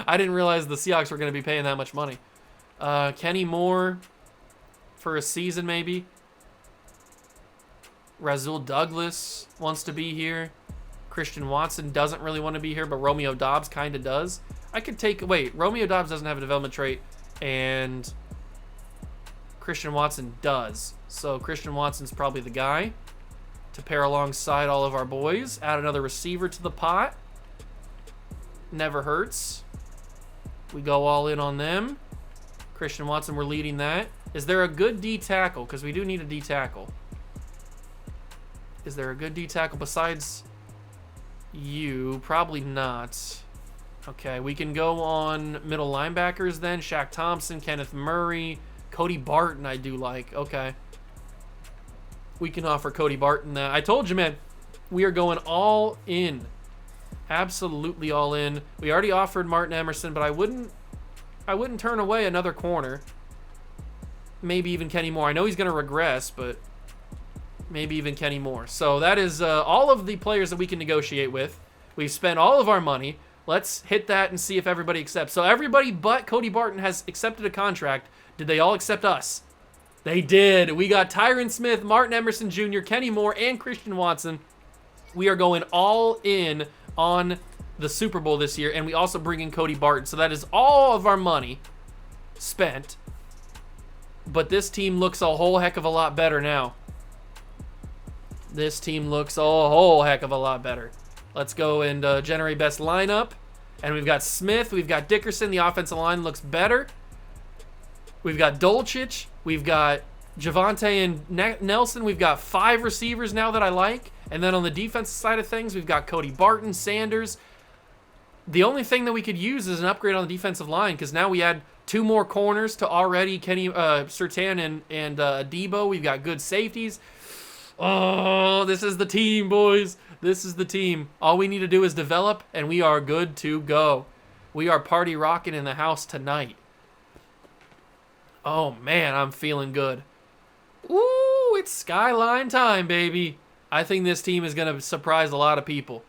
I didn't realize the Seahawks were going to be paying that much money. Kenny Moore for a season maybe. Rasul Douglas wants to be here. Christian Watson doesn't really want to be here, but Romeo Doubs kind of does. I could take... Wait, Romeo Doubs doesn't have a development trait, and Christian Watson does. So Christian Watson's probably the guy to pair alongside all of our boys. Add another receiver to the pot. Never hurts. We go all in on them. Christian Watson, we're leading that. Is there a good D tackle? Because we do need a D tackle. Is there a good D tackle besides you? Probably not. Okay, we can go on middle linebackers then. Shaq Thompson, Kenneth Murray, Cody Barton I do like. Okay. We can offer Cody Barton that. I told you, man, we are going all in. Absolutely all in. We already offered Martin Emerson, but I wouldn't turn away another corner. Maybe even Kenny Moore. I know he's going to regress, but maybe even Kenny Moore. So that is all of the players that we can negotiate with. We've spent all of our money. Let's hit that and see if everybody accepts. So everybody but Cody Barton has accepted a contract. Did they all accept us? They did. We got Tyron Smith, Martin Emerson Jr., Kenny Moore, and Christian Watson. We are going all in on the Super Bowl this year, and we also bring in Cody Barton. So that is all of our money spent. But this team looks a whole heck of a lot better now. This team looks a whole heck of a lot better. Let's go and generate best lineup. And we've got Smith. We've got Dickerson. The offensive line looks better. We've got Dolchich. We've got Javante and Nelson. We've got 5 receivers now that I like. And then on the defensive side of things, we've got Cody Barton, Sanders. The only thing that we could use is an upgrade on the defensive line because now we add 2 more corners to already Kenny Surtain and Debo. We've got good safeties. Oh, this is the team, boys. This is the team. All we need to do is develop, and we are good to go. We are party rocking in the house tonight. Oh, man, I'm feeling good. Ooh, it's Skyline time, baby. I think this team is going to surprise a lot of people.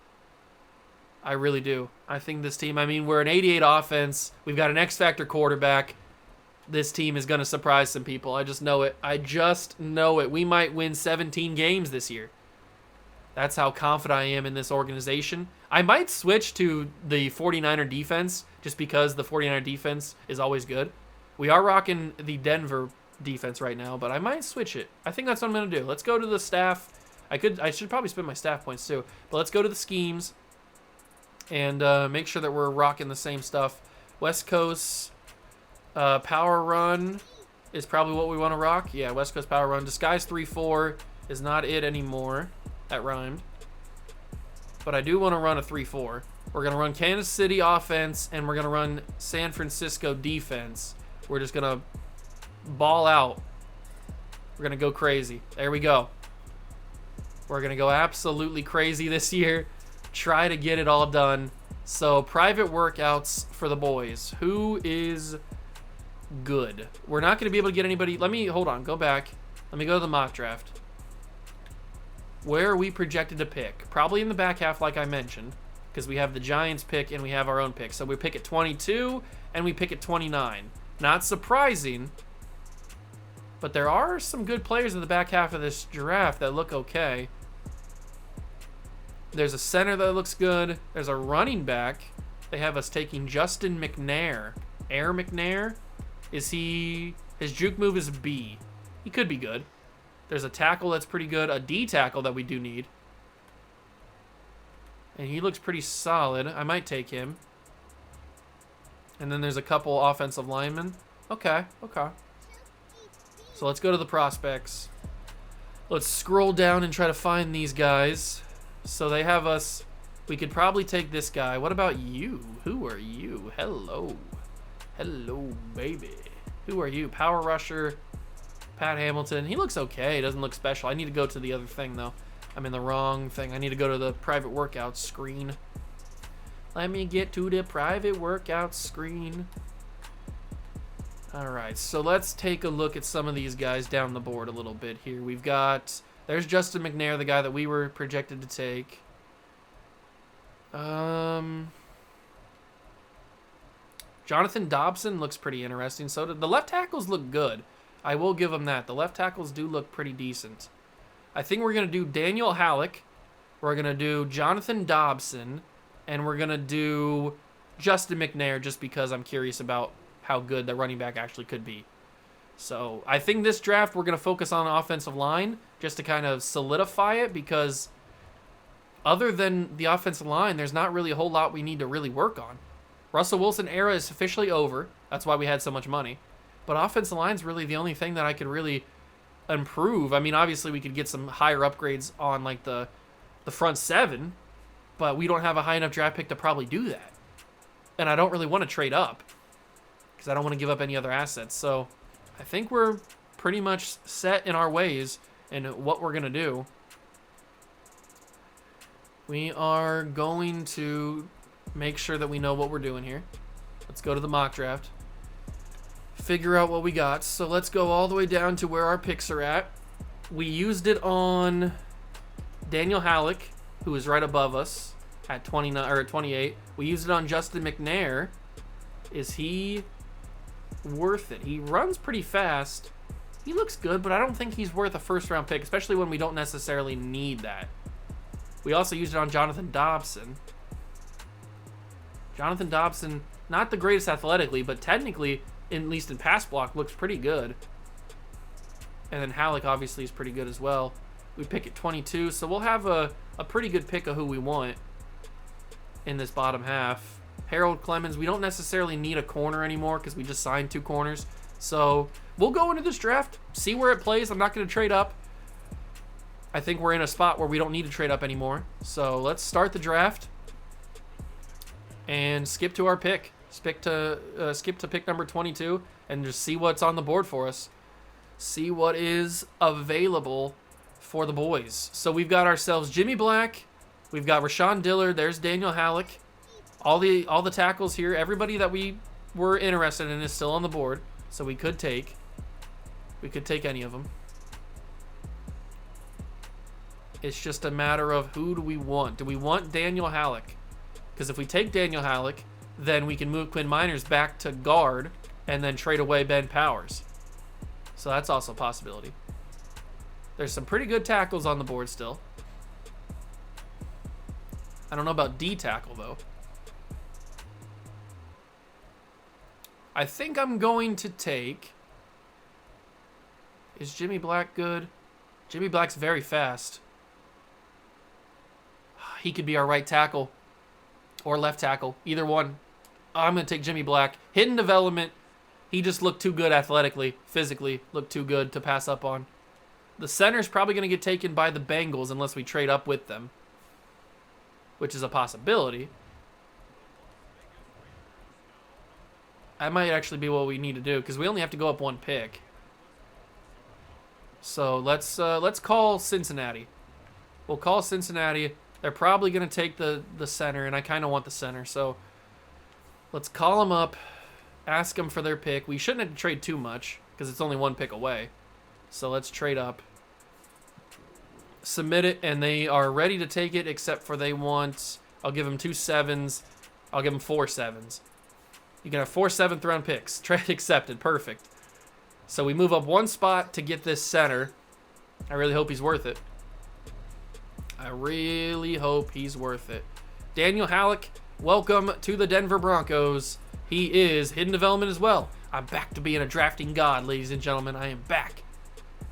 I really do. I think this team, I mean, we're an 88 offense. We've got an X-Factor quarterback. This team is going to surprise some people. I just know it. I just know it. We might win 17 games this year. That's how confident I am in this organization. I might switch to the 49er defense just because the 49er defense is always good. We are rocking the Denver defense right now, but I might switch it. I think that's what I'm going to do. Let's go to the staff. I should probably spend my staff points too, but let's go to the schemes and make sure that we're rocking the same stuff. West Coast power run is probably what we want to rock. Yeah, West Coast power run. Disguise 3-4 is not it anymore. That rhymed. But I do want to run a 3-4. We're going to run Kansas City offense, and we're going to run San Francisco defense. We're just going to ball out. We're going to go crazy. There we go. We're going to go absolutely crazy this year. Try to get it all done. So, private workouts for the boys. Who is good? We're not going to be able to get anybody. Hold on, go back. Let me go to the mock draft. Where are we projected to pick? Probably in the back half, like I mentioned, because we have the Giants pick and we have our own pick. So we pick at 22 and we pick at 29. Not surprising, but there are some good players in the back half of this draft that look okay. There's a center that looks good. There's a running back. They have us taking Justin McNair. Air McNair? His juke move is B. He could be good. There's a tackle that's pretty good. A D tackle that we do need. And he looks pretty solid. I might take him. And then there's a couple offensive linemen. Okay. So let's go to the prospects. Let's scroll down and try to find these guys. So they have us. We could probably take this guy. What about you? Who are you? Hello. Hello, baby. Who are you? Power rusher. Pat Hamilton. He looks okay. He doesn't look special. I need to go to the other thing, though. I'm in the wrong thing. I need to go to the private workout screen. Let me get to the private workout screen. All right, so let's take a look at some of these guys down the board a little bit here. We've got, there's Justin McNair, the guy that we were projected to take. Jonathan Dobson looks pretty interesting. So the left tackles look good. I will give them that. The left tackles do look pretty decent. I think we're going to do Daniel Halleck. We're going to do Jonathan Dobson. And we're going to do Justin McNair just because I'm curious about how good the running back actually could be. So I think this draft we're going to focus on the offensive line just to kind of solidify it, because other than the offensive line, there's not really a whole lot we need to really work on. Russell Wilson era is officially over. That's why we had so much money. But offensive line is really the only thing that I could really improve. I mean, obviously we could get some higher upgrades on like the front seven, but we don't have a high enough draft pick to probably do that. And I don't really want to trade up because I don't want to give up any other assets. So I think we're pretty much set in our ways and what we're going to do. We are going to make sure that we know what we're doing here. Let's go to the mock draft. Figure out what we got. So let's go all the way down to where our picks are at. We used it on Daniel Halleck, who is right above us at 29 or at 28. We used it on Justin McNair. Is he worth it? He runs pretty fast. He looks good, but I don't think he's worth a first-round pick, especially when we don't necessarily need that. We also used it on Jonathan Dobson. Jonathan Dobson, not the greatest athletically, but technically, at least in pass block, looks pretty good. And then Halleck obviously is pretty good as well. We pick at 22, so we'll have a pretty good pick of who we want in this bottom half. Harold Clemens, we don't necessarily need a corner anymore because we just signed 2 corners. So we'll go into this draft, see where it plays. I'm not going to trade up. I think we're in a spot where we don't need to trade up anymore. So let's start the draft and skip to our pick. Skip to pick number 22 and just see what's on the board for us. See what is available for the boys. So we've got ourselves Jimmy Black. We've got Rashawn Dillard. There's Daniel Halleck. All the tackles here. Everybody that we were interested in is still on the board. So we could take any of them. It's just a matter of who do we want. Do we want Daniel Halleck? Because if we take Daniel Halleck, then we can move Quinn Miners back to guard and then trade away Ben Powers. So that's also a possibility. There's some pretty good tackles on the board still. I don't know about D tackle, though. I think I'm going to take... Is Jimmy Black good? Jimmy Black's very fast. He could be our right tackle or left tackle. Either one. I'm going to take Jimmy Black. Hidden development. He just looked too good athletically, physically. Looked too good to pass up on. The center's probably going to get taken by the Bengals unless we trade up with them, which is a possibility. That might actually be what we need to do because we only have to go up 1 pick. So let's call Cincinnati. We'll call Cincinnati. They're probably going to take the center, and I kind of want the center. So let's call them up, ask them for their pick. We shouldn't have to trade too much because it's only 1 pick away. So let's trade up. Submit it, and they are ready to take it, except for they want... I'll give them 2 7s. I'll give them 4 7s. You can have 4 7th-round picks. Trade accepted. Perfect. So we move up 1 spot to get this center. I really hope he's worth it. I really hope he's worth it. Daniel Halleck, welcome to the Denver Broncos. He is hidden development as well. I'm back to being a drafting god, ladies and gentlemen. I am back.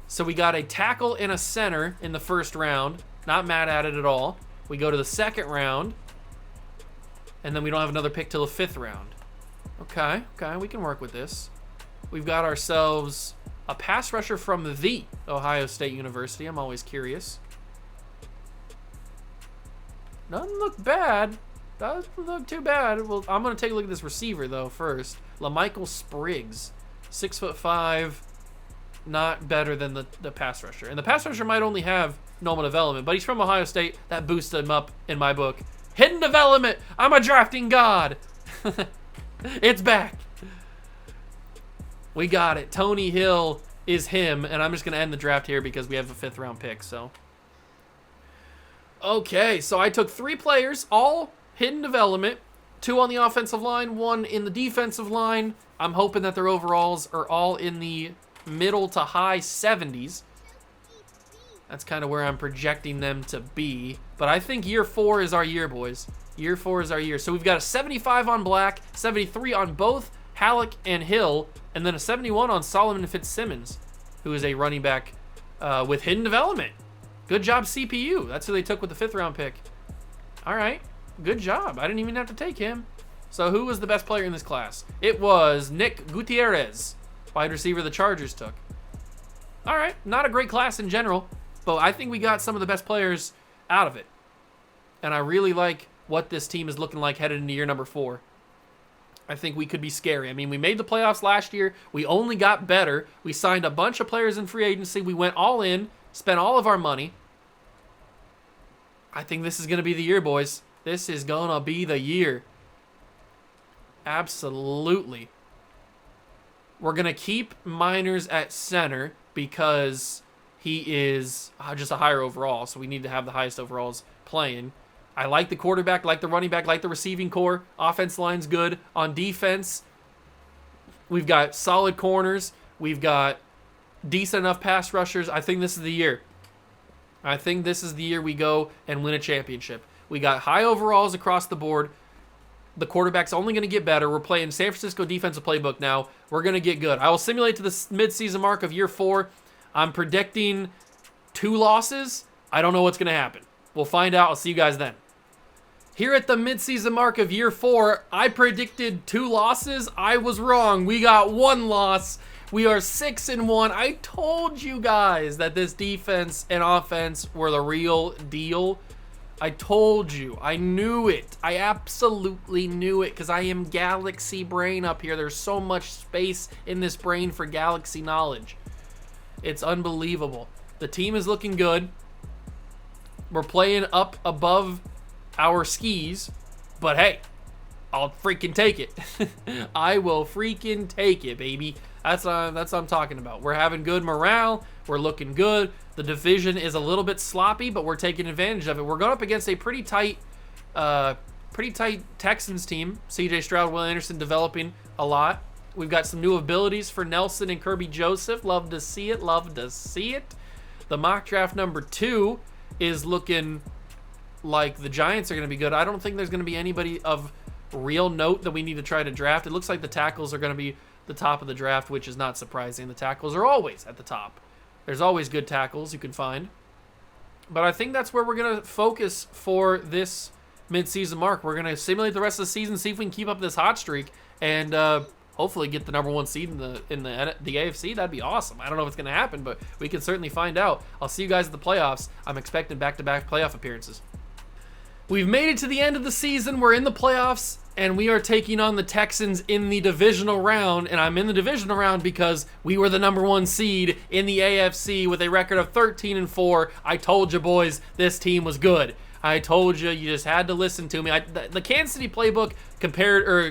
So we got a tackle and a center in the 1st round. Not mad at it at all. We go to the 2nd round. And then we don't have another pick till the 5th round. Okay, we can work with this. We've got ourselves a pass rusher from the Ohio State University. I'm always curious. Doesn't look bad. Doesn't look too bad. Well, I'm going to take a look at this receiver, though, first. LaMichael Spriggs. 6'5". Not better than the pass rusher. And the pass rusher might only have normal development, but he's from Ohio State. That boosted him up in my book. Hidden development. I'm a drafting god. It's back. We got it. Tony Hill is him, and I'm just going to end the draft here because we have a 5th round pick, so. Okay, so I took 3 players, all hidden development, 2 on the offensive line, 1 in the defensive line. I'm hoping that their overalls are all in the middle to high 70s. That's kind of where I'm projecting them to be. But I think year 4 is our year, boys. Year 4 is our year. So we've got a 75 on Black, 73 on both Halleck and Hill, and then a 71 on Solomon Fitzsimmons, who is a running back with hidden development. Good job, CPU. That's who they took with the 5th round pick. All right. Good job. I didn't even have to take him. So who was the best player in this class? It was Nick Gutierrez, wide receiver the Chargers took. All right. Not a great class in general, but I think we got some of the best players out of it. And I really like what this team is looking like headed into year number 4. I think we could be scary. I mean, we made the playoffs last year. We only got better. We signed a bunch of players in free agency. We went all in, spent all of our money. I think this is going to be the year, boys. This is going to be the year. Absolutely. We're going to keep Miners at center because he is just a higher overall, so we need to have the highest overalls playing. I like the quarterback, like the running back, like the receiving core. Offense line's good. On defense, we've got solid corners. We've got decent enough pass rushers. I think this is the year. I think this is the year we go and win a championship. We got high overalls across the board. The quarterback's only going to get better. We're playing San Francisco defensive playbook now. We're going to get good. I will simulate to the midseason mark of year 4. I'm predicting 2 losses. I don't know what's going to happen. We'll find out. I'll see you guys then. Here at the midseason mark of year 4, I predicted 2 losses. I was wrong. We got 1 loss. We are 6-1. I told you guys that this defense and offense were the real deal. I told you. I knew it. I absolutely knew it because I am galaxy brain up here. There's so much space in this brain for galaxy knowledge. It's unbelievable. The team is looking good. We're playing up above our skis, but hey, I'll freaking take it. I will freaking take it, baby. That's what I'm talking about. We're having good morale. We're looking good. The division is a little bit sloppy, but we're taking advantage of it. We're going up against a pretty tight Texans team. C.J. Stroud, Will Anderson developing a lot. We've got some new abilities for Nelson and Kirby Joseph. Love to see it. Love to see it. The mock draft number 2 is looking like the Giants are going to be good. I don't think there's going to be anybody of real note that we need to try to draft. It looks like the tackles are going to be the top of the draft, which is not surprising. The tackles are always at the top. There's always good tackles you can find. But I think that's where we're going to focus for this midseason mark. We're going to simulate the rest of the season, see if we can keep up this hot streak, and hopefully get the number 1 seed in the AFC. That'd be awesome. I don't know if it's going to happen, but we can certainly find out. I'll see you guys at the playoffs. I'm expecting back-to-back playoff appearances. We've made it to the end of the season. We're in the playoffs, and we are taking on the Texans in the divisional round. And I'm in the divisional round because we were the number 1 seed in the AFC with a record of 13-4. I told you, boys, this team was good. I told you. You just had to listen to me. The Kansas City playbook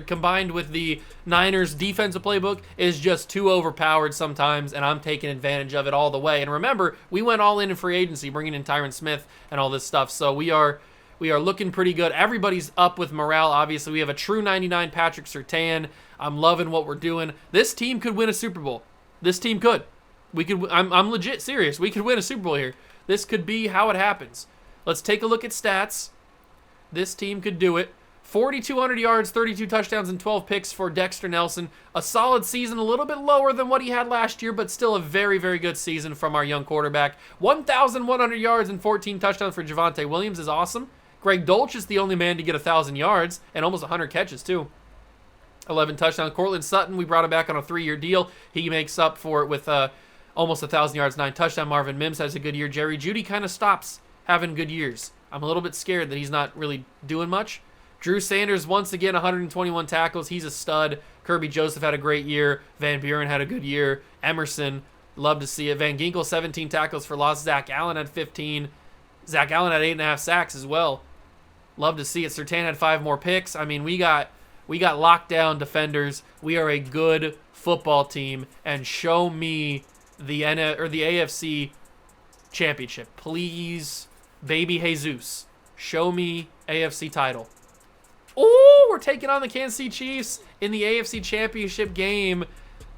combined with the Niners defensive playbook is just too overpowered sometimes, and I'm taking advantage of it all the way. And remember, we went all in free agency, bringing in Tyron Smith and all this stuff. So we are looking pretty good. Everybody's up with morale, obviously. We have a true 99 Patrick Surtain. I'm loving what we're doing. This team could win a Super Bowl. This team could. We could. I'm legit serious. We could win a Super Bowl here. This could be how it happens. Let's take a look at stats. This team could do it. 4,200 yards, 32 touchdowns, and 12 picks for Dexter Nelson. A solid season, a little bit lower than what he had last year, but still a very, very good season from our young quarterback. 1,100 yards and 14 touchdowns for Javonte Williams is awesome. Greg Dolch is the only man to get 1,000 yards and almost 100 catches, too. 11 touchdowns. Cortland Sutton, we brought him back on a 3-year deal. He makes up for it with almost 1,000 yards, 9 touchdowns. Marvin Mims has a good year. Jerry Jeudy kind of stops having good years. I'm a little bit scared that he's not really doing much. Drew Sanders, once again, 121 tackles. He's a stud. Kirby Joseph had a great year. Van Buren had a good year. Emerson, love to see it. Van Ginkel, 17 tackles for loss. Zach Allen had 15. Zach Allen had 8.5 sacks as well. Love to see it. Surtain had 5 more picks. I mean, we got lockdown defenders. We are a good football team and show me the AFC championship. Please, baby Jesus, show me AFC title. Oh, we're taking on the Kansas City Chiefs in the AFC championship game.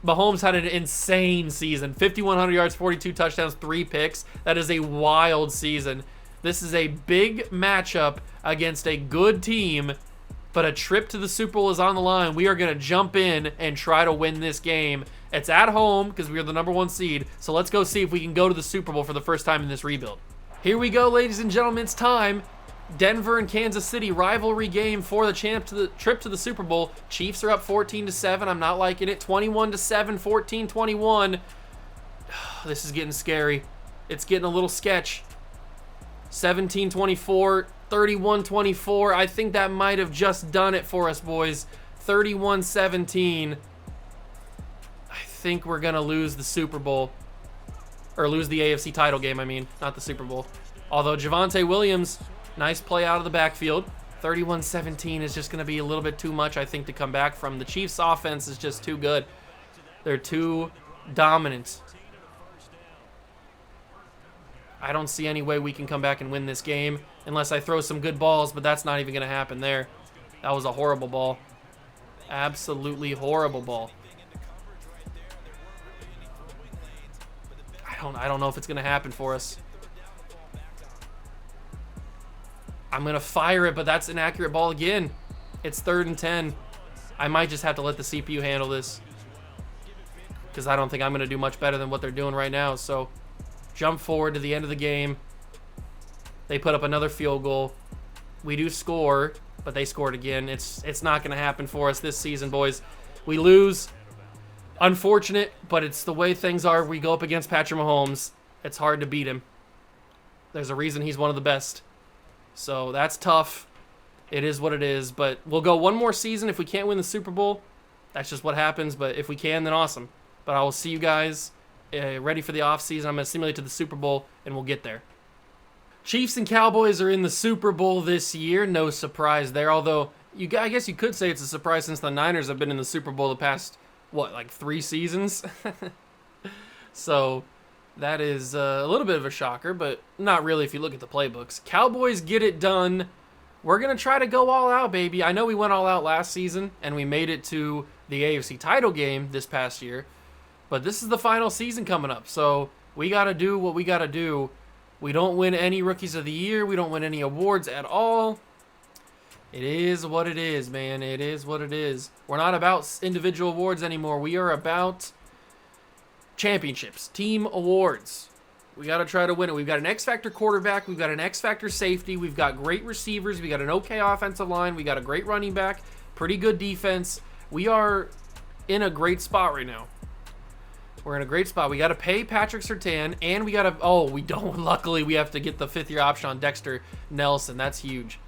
Mahomes had an insane season. 5,100 yards, 42 touchdowns, 3 picks. That is a wild season. This is a big matchup against a good team, but a trip to the Super Bowl is on the line. We are going to jump in and try to win this game. It's at home because we are the number 1 seed, so let's go see if we can go to the Super Bowl for the first time in this rebuild. Here we go, ladies and gentlemen. It's time. Denver and Kansas City rivalry game for the trip to the Super Bowl. Chiefs are up 14-7. I'm not liking it. 21-7, 14-21. This is getting scary. It's getting a little sketch. 17-24, 31-24. I think that might have just done it for us, boys. 31-17. I think we're going to lose the Super Bowl. Or lose the AFC title game, I mean. Not the Super Bowl. Although Javonte Williams, nice play out of the backfield. 31-17 is just going to be a little bit too much, I think, to come back from. The Chiefs' offense is just too good. They're too dominant. I don't see any way we can come back and win this game unless I throw some good balls, but that's not even going to happen there. That was a horrible ball. Absolutely horrible ball. I don't know if it's going to happen for us. I'm going to fire it, but that's an accurate ball again. It's 3rd and 10. I might just have to let the CPU handle this because I don't think I'm going to do much better than what they're doing right now. So jump forward to the end of the game. They put up another field goal. We do score, but they scored again. It's not going to happen for us this season, boys. We lose. Unfortunate, but it's the way things are. We go up against Patrick Mahomes. It's hard to beat him. There's a reason he's one of the best. So that's tough. It is what it is, but we'll go one more season. If we can't win the Super Bowl, that's just what happens, but if we can, then awesome. But I will see you guys ready for the offseason. I'm going to simulate to the Super Bowl, and we'll get there. Chiefs and Cowboys are in the Super Bowl this year. No surprise there, although I guess you could say it's a surprise since the Niners have been in the Super Bowl the past, like 3 seasons? So that is a little bit of a shocker, but not really if you look at the playbooks. Cowboys get it done. We're going to try to go all out, baby. I know we went all out last season, and we made it to the AFC title game this past year, but this is the final season coming up, so we got to do what we got to do. We don't win any Rookies of the Year. We don't win any awards at all. It is what it is, man. It is what it is. We're not about individual awards anymore. We are about championships, team awards. We got to try to win it. We've got an X-Factor quarterback. We've got an X-Factor safety. We've got great receivers. We got an okay offensive line. We got a great running back. Pretty good defense. We are in a great spot right now. We're in a great spot. We got to pay Patrick Surtain, and we got to... we don't. Luckily, we have to get the 5th-year option on Dexter Nelson. That's huge,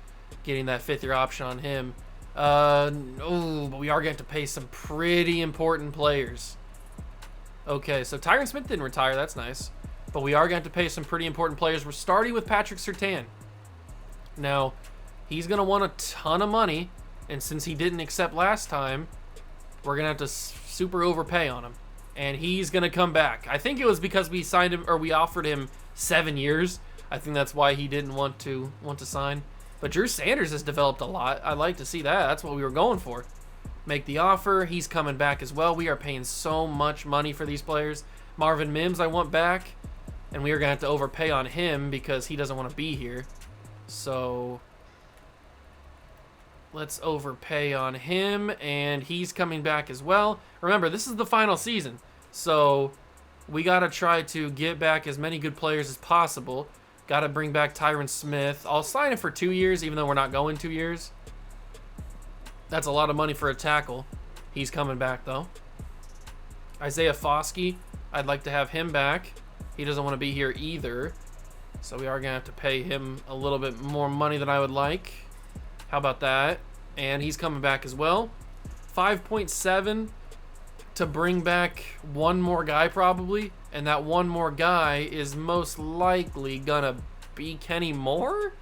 getting that 5th-year option on him. But we are going to have to pay some pretty important players. Okay, so Tyron Smith didn't retire. That's nice. But we are going to have to pay some pretty important players. We're starting with Patrick Surtain. Now, he's going to want a ton of money, and since he didn't accept last time, we're going to have to super overpay on him. And he's going to come back. I think it was because we signed him, or we offered him 7 years. I think that's why he didn't want to sign. But Drew Sanders has developed a lot. I'd like to see that. That's what we were going for. Make the offer. He's coming back as well. We are paying so much money for these players. Marvin Mims I want back. And we are going to have to overpay on him because he doesn't want to be here. So let's overpay on him. And he's coming back as well. Remember, this is the final season. So we got to try to get back as many good players as possible. Got to bring back Tyron Smith. I'll sign him for 2 years, even though we're not going 2 years. That's a lot of money for a tackle. He's coming back, though. Isaiah Foskey, I'd like to have him back. He doesn't want to be here either. So we are going to have to pay him a little bit more money than I would like. How about that? And he's coming back as well. 5.7 to bring back one more guy probably. And that one more guy is most likely going to be Kenny Moore?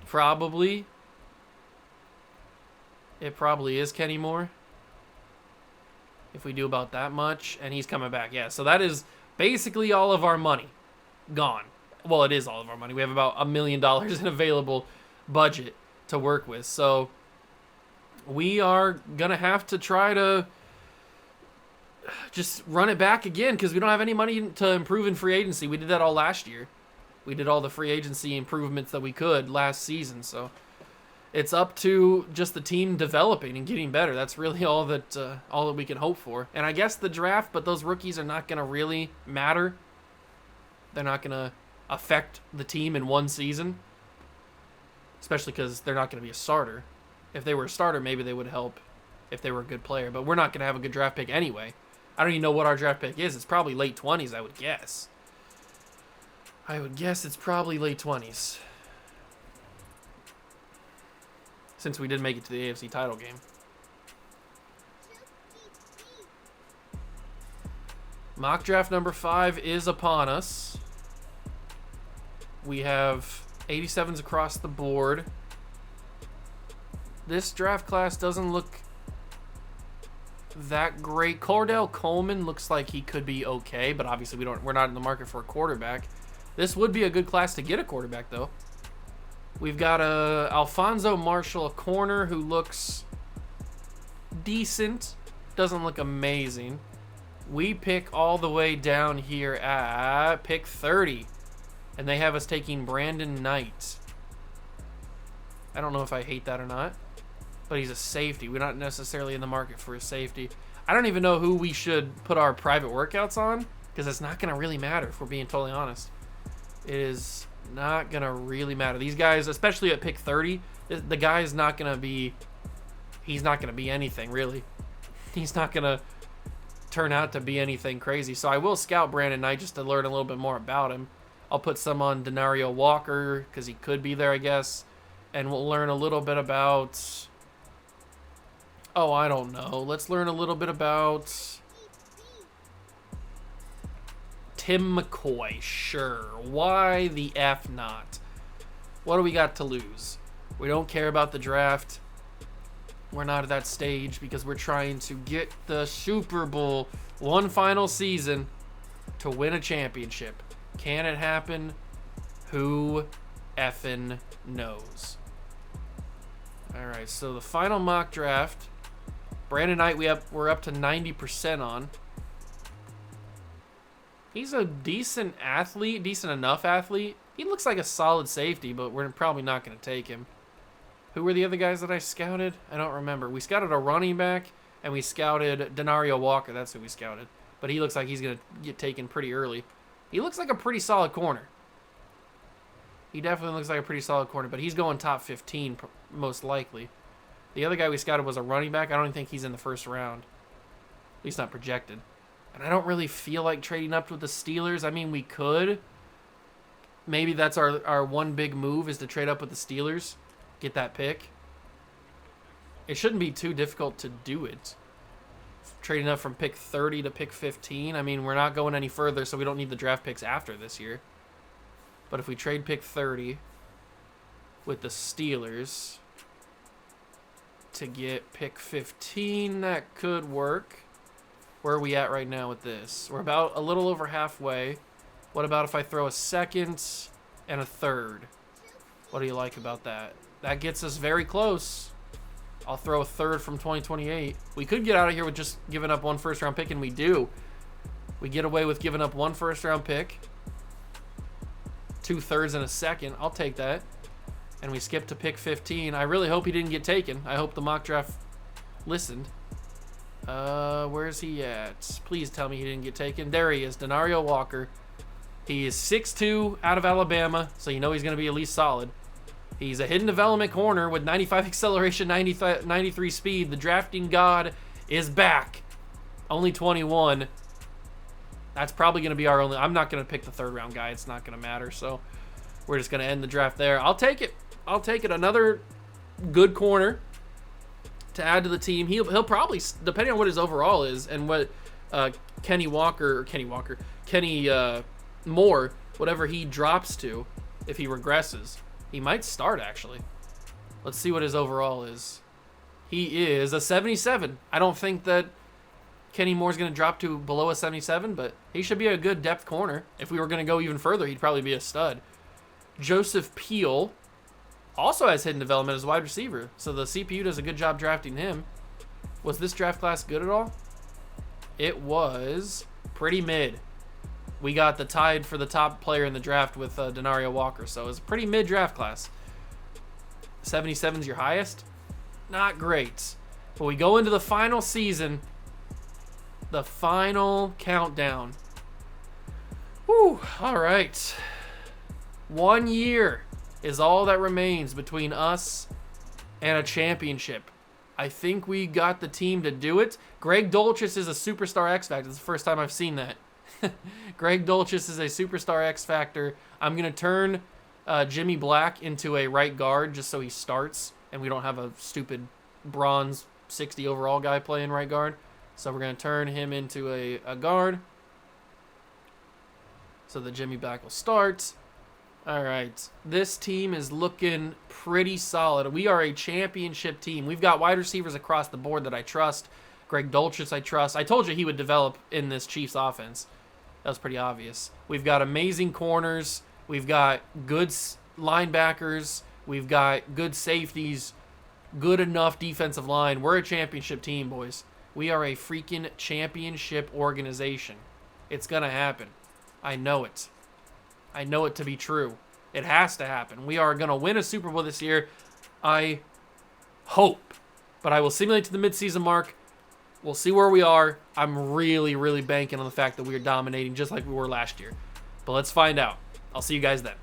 Probably. It probably is Kenny Moore. if we do about that much, and he's coming back. Yeah, so that is basically all of our money gone. Well, it is all of our money. We have about $1 million in available budget to work with. So we are going to have to try to just run it back again because we don't have any money to improve in free agency. We did that all last year. We did all the free agency improvements that we could last season. So it's up to just the team developing and getting better. That's really all that we can hope for. And I guess the draft, but those rookies are not going to really matter. They're not going to affect the team in one season, especially because they're not going to be a starter. If they were a starter, maybe they would help if they were a good player. But we're not going to have a good draft pick anyway. I don't even know what our draft pick is. It's probably late 20s, I would guess. I would guess it's probably late 20s. Since we did make it to the AFC title game. Mock draft number 5 is upon us. We have 87s across the board. This draft class doesn't look that great. Cordell Coleman looks like he could be okay, but obviously we're not in the market for a quarterback. This would be a good class to get a quarterback, though. We've got Alfonso Marshall, a corner who looks decent. Doesn't look amazing. We pick all the way down here at pick 30. And they have us taking Brandon Knight. I don't know if I hate that or not. But he's a safety. We're not necessarily in the market for a safety. I don't even know who we should put our private workouts on. Because it's not going to really matter, if we're being totally honest. It is not going to really matter. These guys, especially at pick 30, the guy is not going to be... He's not going to be anything, really. He's not going to turn out to be anything crazy. So I will scout Brandon Knight just to learn a little bit more about him. I'll put some on Denario Walker because he could be there, I guess. And we'll learn a little bit about... Oh, I don't know. Let's learn a little bit about... Tim McCoy, sure. Why the F not? What do we got to lose? We don't care about the draft. We're not at that stage because we're trying to get the Super Bowl one final season to win a championship. Can it happen? Who effing knows? All right, so the final mock draft. Brandon Knight, we're up to 90% on. He's a decent athlete, decent enough athlete. He looks like a solid safety, but we're probably not going to take him. Who were the other guys that I scouted? I don't remember. We scouted a running back, and we scouted Denario Walker. That's who we scouted. But he looks like he's going to get taken pretty early. He looks like a pretty solid corner. He definitely looks like a pretty solid corner, but he's going top 15 most likely. The other guy we scouted was a running back. I don't even think he's in the first round. At least not projected. And I don't really feel like trading up with the Steelers. I mean, we could. Maybe that's our one big move is to trade up with the Steelers. Get that pick. It shouldn't be too difficult to do it. Trading up from pick 30 to pick 15. I mean, we're not going any further, so we don't need the draft picks after this year. But if we trade pick 30 with the Steelers to get pick 15, that could work. Where are we at right now with this? We're about a little over halfway. What about if I throw a second and a third? What do you like about that? That gets us very close. I'll throw a third from 2028. We could get out of here with just giving up one first-round pick, and we do. We get away with giving up one first-round pick, 2 thirds and a second. I'll take that. And we skip to pick 15. I really hope he didn't get taken. I hope the mock draft listened. Where's he at? Please tell me he didn't get taken. There he is, Denario Walker. He is 6'2", out of Alabama, so you know he's going to be at least solid. He's a hidden development corner with 95 acceleration, 93 speed. The drafting god is back. Only 21. That's probably going to be our only... I'm not going to pick the third-round guy. It's not going to matter, so we're just going to end the draft there. I'll take it. I'll take it. Another good corner to add to the team. He'll probably, depending on what his overall is and what Kenny Moore, whatever he drops to, if he regresses, he might start actually. Let's see what his overall is. He is a 77. I don't think that Kenny Moore's going to drop to below a 77, but he should be a good depth corner. If we were going to go even further, he'd probably be a stud. Joseph Peel also has hidden development as a wide receiver, so the CPU does a good job drafting him. Was this draft class good at all? It was pretty mid. We got the tied for the top player in the draft with Denario Walker, so it was a pretty mid draft class. 77's your highest? Not great. But we go into the final season, the final countdown. Whew, all right. 1 year is all that remains between us and a championship. I think we got the team to do it. Greg Dulcich is a superstar X Factor. It's the first time I've seen that. Greg Dulcich is a superstar X Factor. I'm going to turn Jimmy Black into a right guard just so he starts and we don't have a stupid bronze 60 overall guy playing right guard. So we're going to turn him into a guard so that Jimmy Black will start. All right. This team is looking pretty solid. We are a championship team. We've got wide receivers across the board that I trust. Greg Dulcich I trust. I told you he would develop in this Chiefs offense. That was pretty obvious. We've got amazing corners. We've got good linebackers. We've got good safeties. Good enough defensive line. We're a championship team, boys. We are a freaking championship organization. It's going to happen. I know it. I know it to be true. It has to happen. We are going to win a Super Bowl this year. I hope. But I will simulate to the midseason mark. We'll see where we are. I'm really, really banking on the fact that we are dominating just like we were last year. But let's find out. I'll see you guys then.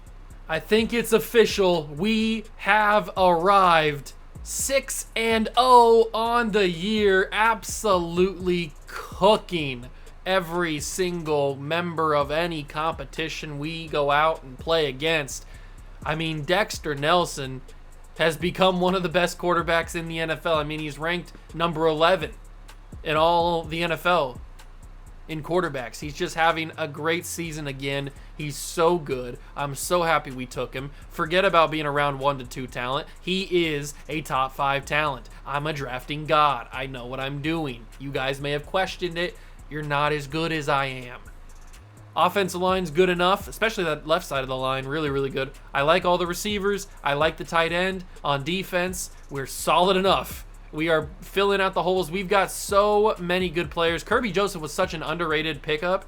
I think it's official. We have arrived. 6-0 on the year. Absolutely cooking every single member of any competition we go out and play against. I mean, Dexter Nelson has become one of the best quarterbacks in the NFL. I mean, he's ranked number 11 in all the NFL in quarterbacks. He's just having a great season again. He's so good. I'm so happy we took him. Forget about being a round 1 to 2 talent. He is a top 5 talent. I'm a drafting god. I know what I'm doing. You guys may have questioned it. You're not as good as I am. Offensive line's good enough, especially that left side of the line, really, really good. I like all the receivers. I like the tight end. On defense, we're solid enough. We are filling out the holes. We've got so many good players. Kirby Joseph was such an underrated pickup.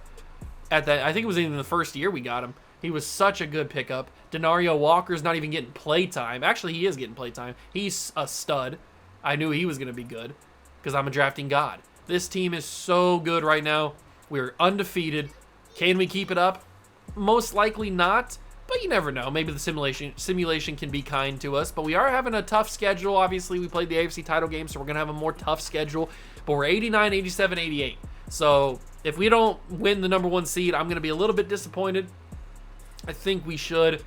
I think it was even the first year we got him. He was such a good pickup. Denario Walker's not even getting play time. Actually, he is getting play time. He's a stud. I knew he was going to be good because I'm a drafting god. This team is so good right now. We're undefeated. Can we keep it up? Most likely not, but you never know. Maybe the simulation can be kind to us, but we are having a tough schedule. Obviously, we played the AFC title game, so we're going to have a more tough schedule, but we're 89, 87, 88. So if we don't win the number 1 seed, I'm going to be a little bit disappointed. I think we should.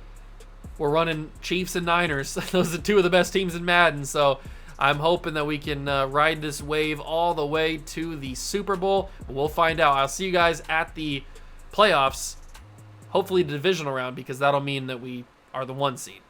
We're running Chiefs and Niners. Those are 2 of the best teams in Madden, so I'm hoping that we can ride this wave all the way to the Super Bowl. We'll find out. I'll see you guys at the playoffs, hopefully the divisional round, because that'll mean that we are the 1 seed.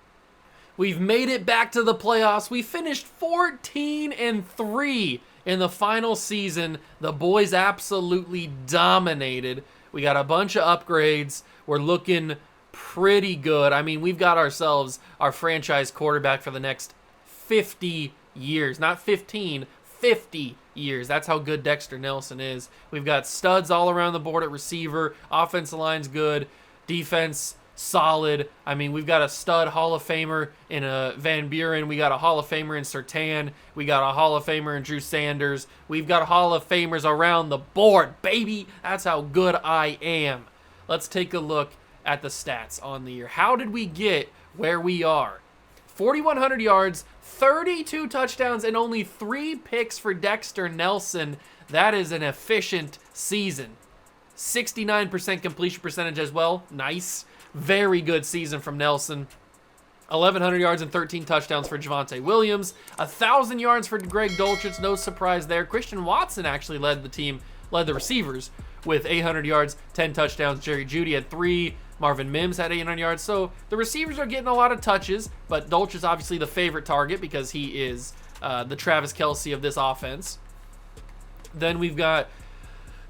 We've made it back to the playoffs. We finished 14-3 in the final season. The boys absolutely dominated. We got a bunch of upgrades. We're looking pretty good. I mean, we've got ourselves our franchise quarterback for the next 50 years. Not 15, 50 years. That's how good Dexter Nelson is. We've got studs all around the board at receiver. Offensive line's good. Defense, solid. I mean, we've got a stud Hall of Famer in Van Buren. We got a Hall of Famer in Surtain. We got a Hall of Famer in Drew Sanders. We've got Hall of Famers around the board, baby. That's how good I am. Let's take a look at the stats on the year. How did we get where we are? 4,100 yards, 32 touchdowns, and only 3 picks for Dexter Nelson. That is an efficient season. 69% completion percentage as well. Nice. Very good season from Nelson. 1,100 yards and 13 touchdowns for Javonte Williams. 1,000 yards for Greg Dulcich. No surprise there. Christian Watson actually led the receivers with 800 yards, 10 touchdowns. Jerry Jeudy had 3. Marvin Mims had 800 yards. So the receivers are getting a lot of touches, but Dulcich is obviously the favorite target because he is the Travis Kelce of this offense. Then we've got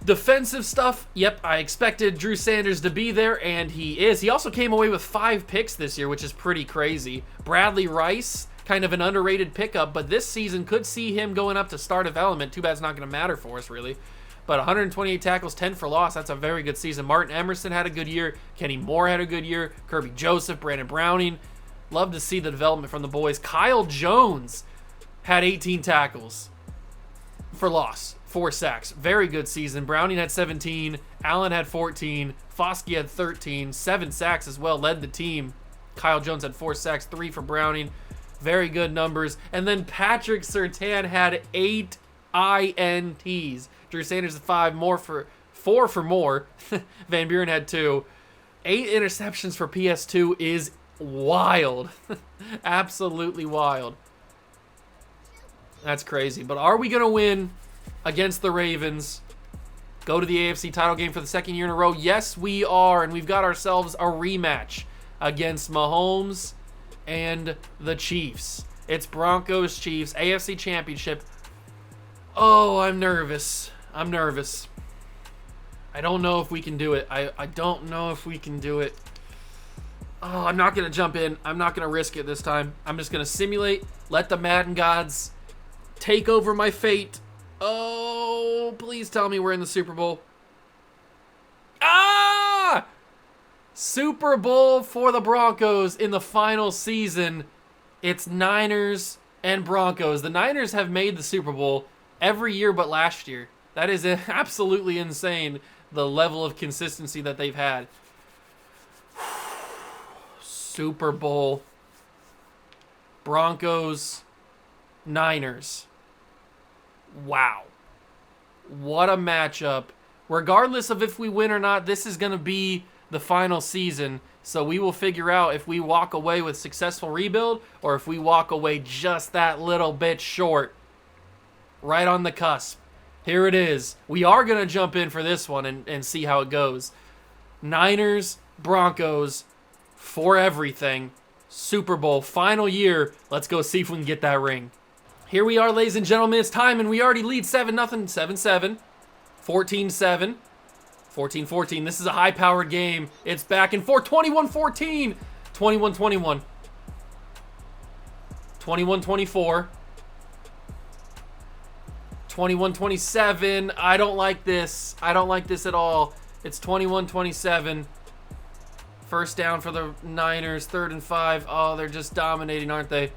Defensive stuff, yep, I expected Drew Sanders to be there, and he is. He also came away with 5 picks this year, which is pretty crazy. Bradley Rice, kind of an underrated pickup, but this season could see him going up to star development. Too bad it's not going to matter for us, really. But 128 tackles, 10 for loss, that's a very good season. Martin Emerson had a good year. Kenny Moore had a good year. Kirby Joseph, Brandon Browning. Love to see the development from the boys. Kyle Jones had 18 tackles for loss. 4 sacks. Very good season. Browning had 17. Allen had 14. Foskey had 13. 7 sacks as well. Led the team. Kyle Jones had 4 sacks. 3 for Browning. Very good numbers. And then Patrick Surtain had 8 INTs. Drew Sanders had 4 for more. Van Buren had 2. 8 interceptions for PS2 is wild. Absolutely wild. That's crazy. But are we going to win against the Ravens? Go to the AFC title game for the 2nd year in a row? Yes, we are. And we've got ourselves a rematch against Mahomes and the Chiefs. It's Broncos Chiefs, AFC Championship. Oh, I'm nervous. I'm nervous. I don't know if we can do it. I don't know if we can do it. Oh, I'm not going to jump in. I'm not going to risk it this time. I'm just going to simulate. Let the Madden gods take over my fate. Oh, please tell me we're in the Super Bowl. Ah! Super Bowl for the Broncos in the final season. It's Niners and Broncos. The Niners have made the Super Bowl every year but last year. That is absolutely insane, the level of consistency that they've had. Super Bowl. Broncos. Niners. Wow. What a matchup. Regardless of if we win or not, this is going to be the final season. So we will figure out if we walk away with successful rebuild or if we walk away just that little bit short. Right on the cusp. Here it is. We are going to jump in for this one and see how it goes. Niners, Broncos, for everything. Super Bowl, final year. Let's go see if we can get that ring. Here we are, ladies and gentlemen. It's time, and we already lead 7-0, 7-7, 14-7, 14-14. This is a high-powered game. It's back and forth. 21-14, 21-21, 21-24, 21-27. I don't like this. I don't like this at all. It's 21-27. First down for the Niners, 3rd and 5. Oh, they're just dominating, aren't they?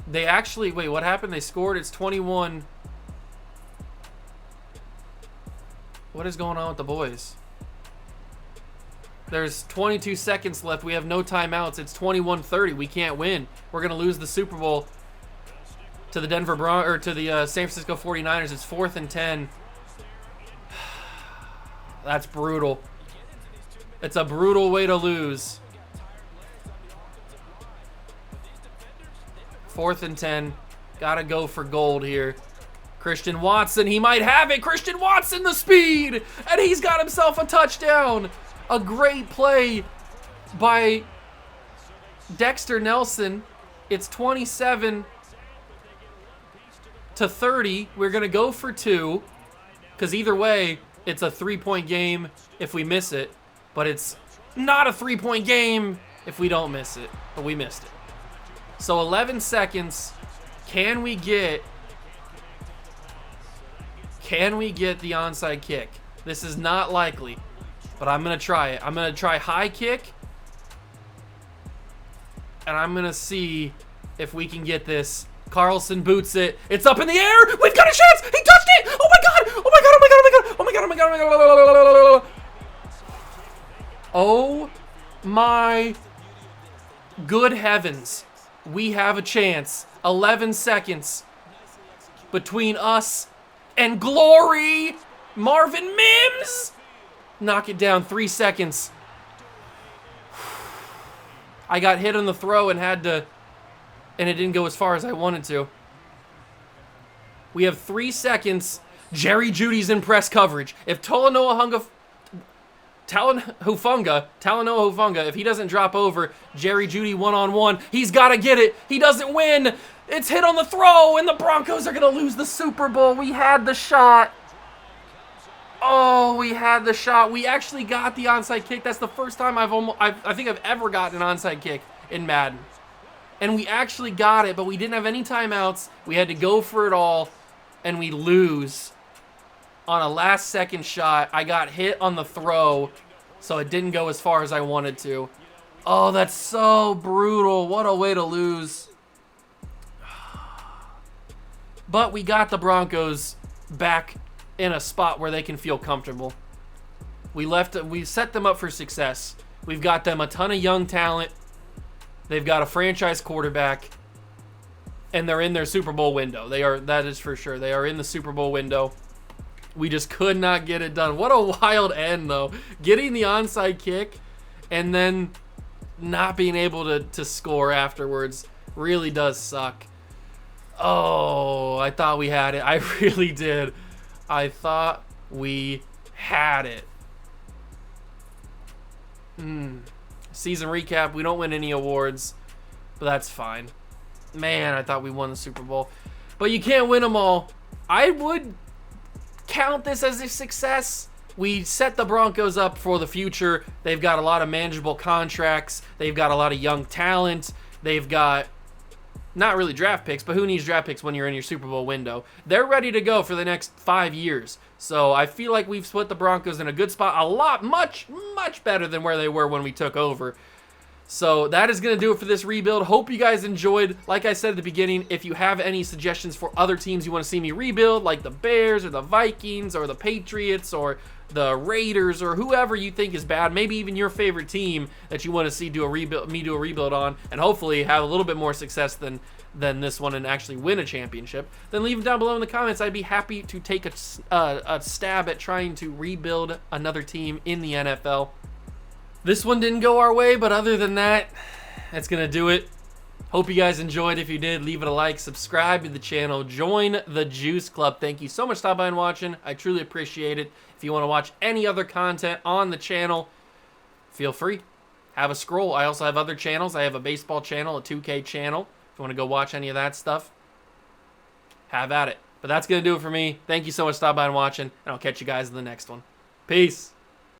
They actually, wait, what happened? They scored. It's 21. What is going on with the boys? There's 22 seconds left. We have no timeouts. It's 21-30. We can't win. We're going to lose the Super Bowl to the to the San Francisco 49ers. It's 4th and 10. That's brutal. It's a brutal way to lose. 4th and 10. Gotta go for gold here. Christian Watson, he might have it. Christian Watson, the speed! And he's got himself a touchdown. A great play by Dexter Nelson. It's 27-30. We're gonna go for 2. Because either way, it's a 3-point game if we miss it. But it's not a 3-point game if we don't miss it. But we missed it. So 11 seconds. Can we get the onside kick? This is not likely, but I'm going to try it. I'm going to try high kick, and I'm going to see if we can get this. Carlson boots it. It's up in the air. We've got a chance. He touched it. Oh my god. Oh my god. Oh my god. Oh my god. Oh my god. Oh my god. Oh my god. Oh my good heavens. We have a chance. 11 seconds between us and glory. Marvin Mims. Knock it down. 3 seconds. I got hit on the throw and had to, and it didn't go as far as I wanted to. We have 3 seconds. Jerry Jeudy's in press coverage. If Talanoa Hufanga, if he doesn't drop over Jerry Jeudy one-on-one, he's got to get it. He doesn't win. It's hit on the throw, and the Broncos are going to lose the Super Bowl. We had the shot. Oh, we had the shot. We actually got the onside kick. That's the first time I think I've ever gotten an onside kick in Madden. And we actually got it, but we didn't have any timeouts. We had to go for it all, and we lose on a last-second shot. I got hit on the throw, so it didn't go as far as I wanted to. Oh, that's so brutal. What a way to lose. But we got the Broncos back in a spot where they can feel comfortable. We set them up for success. We've got them a ton of young talent. They've got a franchise quarterback, and they're in their Super Bowl window. That is for sure. They are in the Super Bowl window. We just could not get it done. What a wild end, though. Getting the onside kick and then not being able to score afterwards really does suck. Oh, I thought we had it. I really did. I thought we had it. Season recap. We don't win any awards, but that's fine. Man, I thought we won the Super Bowl. But you can't win them all. I would count this as a success. We set the Broncos up for the future. They've got a lot of manageable contracts. They've got a lot of young talent. They've got not really draft picks, but who needs draft picks when you're in your Super Bowl window? They're ready to go for the next 5 years. So I feel like we've put the Broncos in a good spot, much better than where they were when we took over. So that is going to do it for this rebuild. Hope you guys enjoyed. Like I said at the beginning, if you have any suggestions for other teams you want to see me rebuild, like the Bears or the Vikings or the Patriots or the Raiders or whoever you think is bad, maybe even your favorite team that you want to see do a rebuild on, and hopefully have a little bit more success than this one and actually win a championship, then leave them down below in the comments. I'd be happy to take a stab at trying to rebuild another team in the NFL. This one didn't go our way, but other than that, that's going to do it. Hope you guys enjoyed. If you did, leave it a like, subscribe to the channel, join the Juice Club. Thank you so much for stopping by and watching. I truly appreciate it. If you want to watch any other content on the channel, feel free. Have a scroll. I also have other channels. I have a baseball channel, a 2K channel. If you want to go watch any of that stuff, have at it. But that's going to do it for me. Thank you so much for stopping by and watching, and I'll catch you guys in the next one. Peace.